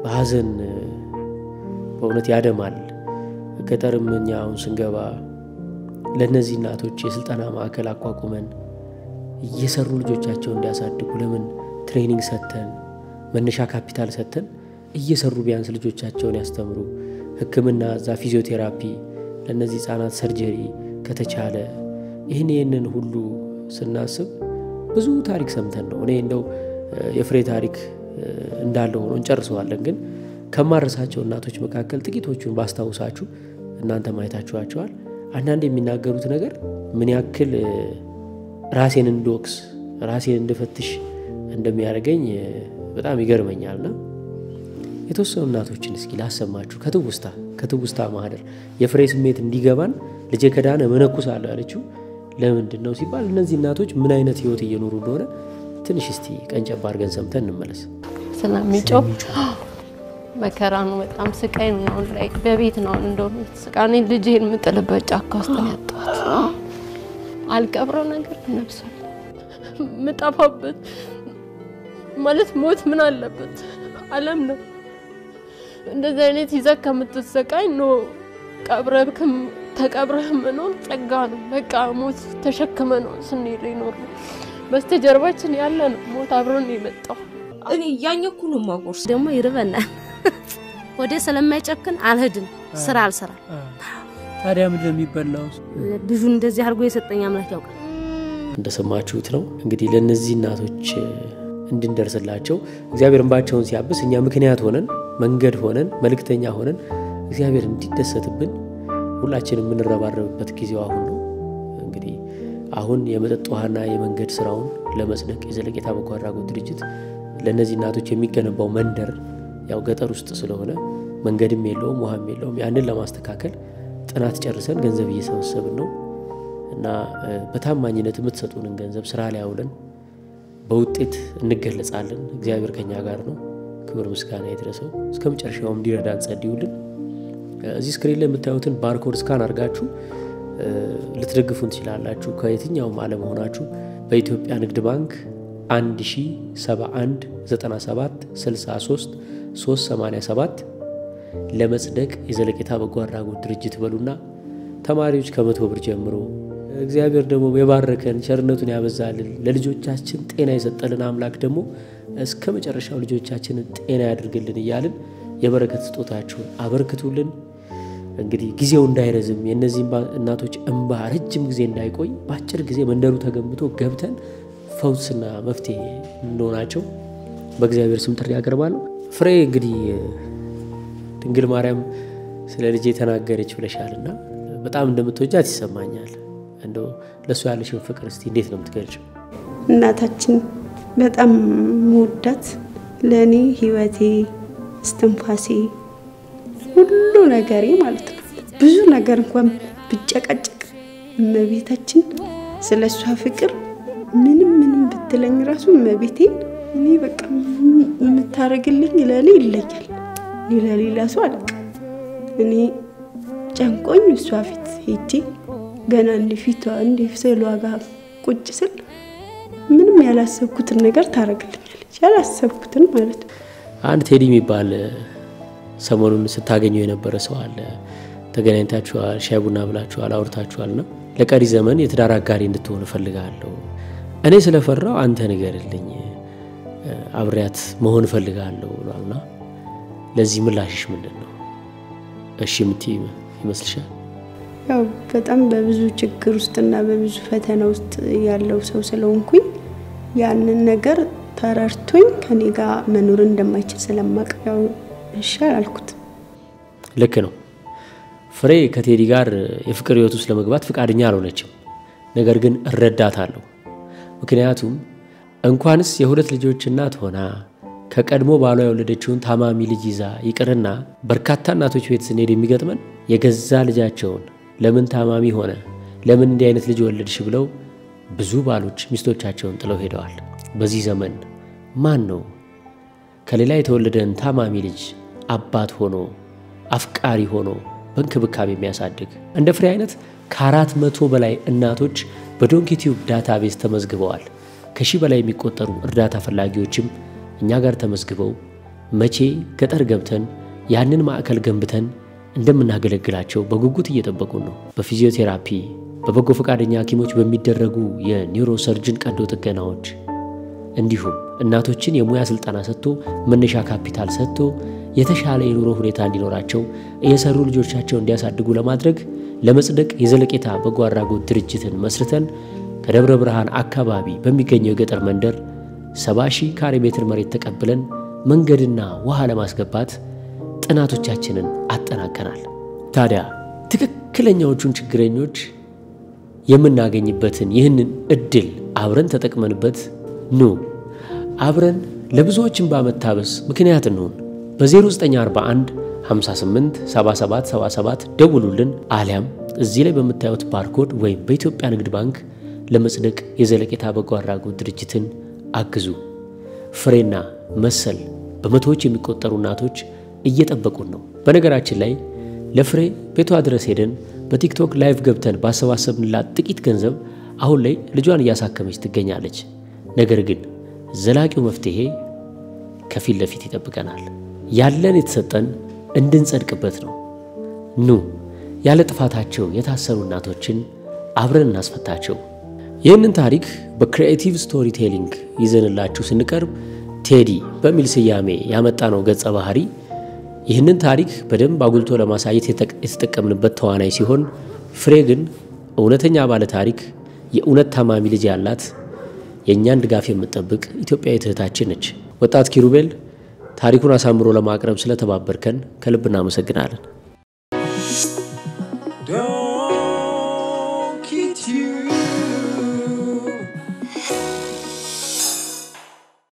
ባዘን በእውነት ያደማል ገጠርምኛውን ስንገባ ለነዚህ እናቶች የስልጣና ማዕከል አቋቁመን እየሰሩ ልጆቻቸውን እንዲያሳድጉ ለምን ትሬኒንግ ሰተን መነሻ ካፒታል ሰተን እየሰሩ ቢያንስ ልጆቻቸውን ያስተምሩ ህክምና ዛ ፊዚዮቴራፒ ለነዚህ ህፃናት ሰርጀሪ ከተቻለ ይሄንን ሁሉ ስናስብ ብዙ ታሪክ ሰምተን ነው እኔ እንደው የፍሬ ታሪክ እንዳለው ሆኖ እንጨርሰዋለን ግን ከማረሳቸው እናቶች መካከል ጥቂቶቹን ባስታውሳችሁ እናንተ ማይታችኋቸዋል አንዳንድ የሚናገሩት ነገር ምን ያክል ራሴን እንዶክስ ራሴን እንድፈትሽ እንደሚያደርገኝ በጣም ይገርመኛልና የተወሰኑ እናቶችን እስኪ ላሰማችሁ ከትውስታ ማህደር የፍሬ ስሜት እንዲገባን ልጄ ከዳነ መነኩሳለሁ ያለችው ለምንድነው ሲባል እነዚህ እናቶች ምን አይነት ህይወት እየኖሩ እንደሆነ ትንሽ እስቲ ቀንጨብ አድርገን ሰምተን እንመለስ ስለሚጮህ መከራ ነው በጣም ስቃይ ነው ላይ በቤት ነው እንደው ስቃኔ ልጄን ምጥልበት ጫካ ውስጥ ያጣሁት አልቀብረው ነገር ነፍሱ ምጣፋበት ማለት ሞት ምን አለበት ዓለም ነው እንደዚህ አይነት ይዘካ ምትሰቃይ ነው ቀብረብክም ተቀብረህ መኖር ጸጋ ነው። በቃ ሞት ተሸክመ ነው ስንሄድ ይኖር ነው። በስተጀርባችን ያለ ነው ሞት አብሮን የመጣው። እኔ ያኛኩ ነው ማጎርስ ደግሞ ይርበናል። ወደ ስለማይጨክን አልሄድም ስራ አልሰራ። ታዲያ ምን እንደሚበላው ብዙ እንደዚህ አድርጎ የሰጠኝ አምላክ ያውቃል። እንደሰማችሁት ነው እንግዲህ ለነዚህ እናቶች እንድንደርስላቸው እግዚአብሔር እንባቸውን ሲያብስ እኛ ምክንያት ሆነን መንገድ ሆነን መልእክተኛ ሆነን እግዚአብሔር እንዲደሰትብን ሁላችንም የምንረባረብበት ጊዜው አሁን ነው። እንግዲህ አሁን የመጠጥ ውሃና የመንገድ ስራውን ለመስደቅ የዘለቄታ በጎ አድራጎት ድርጅት ለነዚህ እናቶች የሚገነባው መንደር ያው ገጠር ውስጥ ስለሆነ መንገድም የለውም ውሃም የለውም። ያንን ለማስተካከል ጥናት ጨርሰን ገንዘብ እየሰበሰብን ነው እና በታማኝነት የምትሰጡንን ገንዘብ ስራ ላይ አውለን በውጤት እንገለጻለን። እግዚአብሔር ከኛ ጋር ነው። ክብር ምስጋና ይድረሰው። እስከመጨረሻውም እንዲረዳን ጸልዩልን። እዚህ ስክሪን ላይ የምታዩትን ባርኮድ ስካን አድርጋችሁ ልትደግፉን ትችላላችሁ። ከየትኛውም ዓለም ሆናችሁ በኢትዮጵያ ንግድ ባንክ 1071 97 63 387 ለመጽደቅ የዘለቄታ በጎ አድራጎት ድርጅት በሉና ተማሪዎች ከ100 ብር ጀምሮ እግዚአብሔር ደግሞ የባረከን ቸርነቱን ያበዛልን ለልጆቻችን ጤና የሰጠልን አምላክ ደግሞ እስከ መጨረሻው ልጆቻችንን ጤና ያድርግልን እያልን የበረከት ስጦታችሁን አበርክቱልን። እንግዲህ ጊዜው እንዳይረዝም የነዚህ እናቶች እንባ ረጅም ጊዜ እንዳይቆይ በአጭር ጊዜ መንደሩ ተገንብቶ ገብተን ፈውስና መፍትሄ እንደሆናቸው በእግዚአብሔር ስም ጥሪ ያቀርባለሁ። ፍሬ እንግዲህ ድንግል ማርያም ስለ ልጄ ተናገረች ብለሻልና በጣም እንደምትወጃት ይሰማኛል። እንደው ለሱ ያለሽን ፍቅር እስቲ እንዴት ነው የምትገልጪው? እናታችን በጣም ወዳት ለኔ ህይወቴ እስትንፋሴ ሁሉ ነገሬ ማለት ነው። ብዙ ነገር እንኳን ብጨቀጨቅ እመቤታችን ስለሷ ፍቅር ምንም ብትለኝ ራሱ እመቤቴ እኔ በቃ የምታረግልኝ ለኔ ይለያል። ሌላ ሰው አለቀ። እኔ ጨንቆኝ እሷ ፊት ሄጄ ገና እንዲፍሰሏ ጋር ቁጭ ስል ምንም ያላሰብኩትን ነገር ታረግልኛለች። ያላሰብኩትን ማለት ነው። አንድ ቴዲ የሚባል ሰሞኑን ስታገኙ የነበረ ሰው አለ። ተገናኝታችኋል፣ ሻይ ቡና ብላችኋል፣ አውርታችኋልና ለቀሪ ዘመን የትዳር አጋሪ እንድትሆን ፈልጋለሁ። እኔ ስለፈራው አንተ ንገርልኝ፣ አብሬያት መሆን ፈልጋለሁ ብሏልና ለዚህ ምላሽሽ ምንድነው? እሺ የምትይ ይመስልሻል? ያው በጣም በብዙ ችግር ውስጥና በብዙ ፈተና ውስጥ ያለው ሰው ስለሆንኩኝ ያንን ነገር ተራርቶኝ ከኔ ጋር መኖር እንደማይችል ስለማቅ ያው እሺ አልኩት። ልክ ነው። ፍሬ ከቴዲ ጋር የፍቅር ህይወት ውስጥ ለመግባት ፍቃደኛ አልሆነችም። ነገር ግን እረዳታለሁ። ምክንያቱም እንኳንስ የሁለት ልጆች እናት ሆና ከቀድሞ ባሏ የወለደችውን ታማሚ ልጅ ይዛ ይቅርና በርካታ እናቶች ቤት ስንሄድ የሚገጥመን የገዛ ልጃቸውን ለምን ታማሚ ሆነ፣ ለምን እንዲህ አይነት ልጅ ወለድሽ ብለው ብዙ ባሎች ሚስቶቻቸውን ጥለው ሄደዋል። በዚህ ዘመን ማን ነው ከሌላ የተወለደን ታማሚ ልጅ አባት ሆኖ አፍቃሪ ሆኖ በእንክብካቤ የሚያሳድግ? እንደ ፍሬ አይነት ከ400 በላይ እናቶች በዶንኪ ቲዩብ ዳታቤዝ ተመዝግበዋል። ከ1000 በላይ የሚቆጠሩ እርዳታ ፈላጊዎችም እኛ ጋር ተመዝግበው መቼ ገጠር ገብተን ያንን ማዕከል ገንብተን እንደምናገለግላቸው በጉጉት እየጠበቁን ነው። በፊዚዮቴራፒ በበጎ ፈቃደኛ ሐኪሞች በሚደረጉ የኒውሮሰርጅን ቀዶ ጥገናዎች እንዲሁም እናቶችን የሙያ ስልጠና ሰጥቶ መነሻ ካፒታል ሰጥቶ የተሻለ የኑሮ ሁኔታ እንዲኖራቸው የሰሩ ልጆቻቸው እንዲያሳድጉ ለማድረግ ለመጽደቅ የዘለቄታ በጎ አድራጎት ድርጅትን መስርተን ከደብረ ብርሃን አካባቢ በሚገኘው የገጠር መንደር 70,000 ካሬ ሜትር መሬት ተቀብለን መንገድና ውሃ ለማስገባት ጥናቶቻችንን አጠናቀናል። ታዲያ ትክክለኛዎቹን ችግረኞች የምናገኝበትን ይህንን እድል አብረን ተጠቅመንበት ኑ አብረን ለብዙዎችን ባመታበስ ምክንያት እንሆን። በ0941 58 77 77 ደውሉልን፣ አሊያም እዚህ ላይ በምታዩት ባርኮድ ወይም በኢትዮጵያ ንግድ ባንክ ለመጽደቅ የዘለቄታ በጎ አድራጎት ድርጅትን አግዙ። ፍሬና መሰል በመቶዎች የሚቆጠሩ እናቶች እየጠበቁን ነው። በነገራችን ላይ ለፍሬ ቤቷ ድረስ ሄደን በቲክቶክ ላይቭ ገብተን ባሰባሰብንላት ጥቂት ገንዘብ አሁን ላይ ልጇን እያሳከመች ትገኛለች። ነገር ግን ዘላቂው መፍትሄ ከፊት ለፊት ይጠብቀናል። ያለን የተሰጠን እንድንጸድቅበት ነው። ኑ ያለ ጥፋታቸው የታሰሩ እናቶችን አብረን እናስፈታቸው። ይህንን ታሪክ በክሪኤቲቭ ስቶሪ ቴሊንግ ይዘንላችሁ ስንቀርብ ቴዲ በሚል ስያሜ ያመጣነው ገጸ ባህሪ ይህንን ታሪክ በደንብ አጉልቶ ለማሳየት የተጠቀምንበት ተዋናይ ሲሆን ፍሬ ግን እውነተኛ ባለ ታሪክ የእውነት ታማሚ ልጅ ያላት የእኛን ድጋፍ የምትጠብቅ ኢትዮጵያዊ እህታችን ነች። ወጣት ኪሩቤል ታሪኩን አሳምሮ ለማቅረብ ስለተባበርከን ከልብ እናመሰግናለን።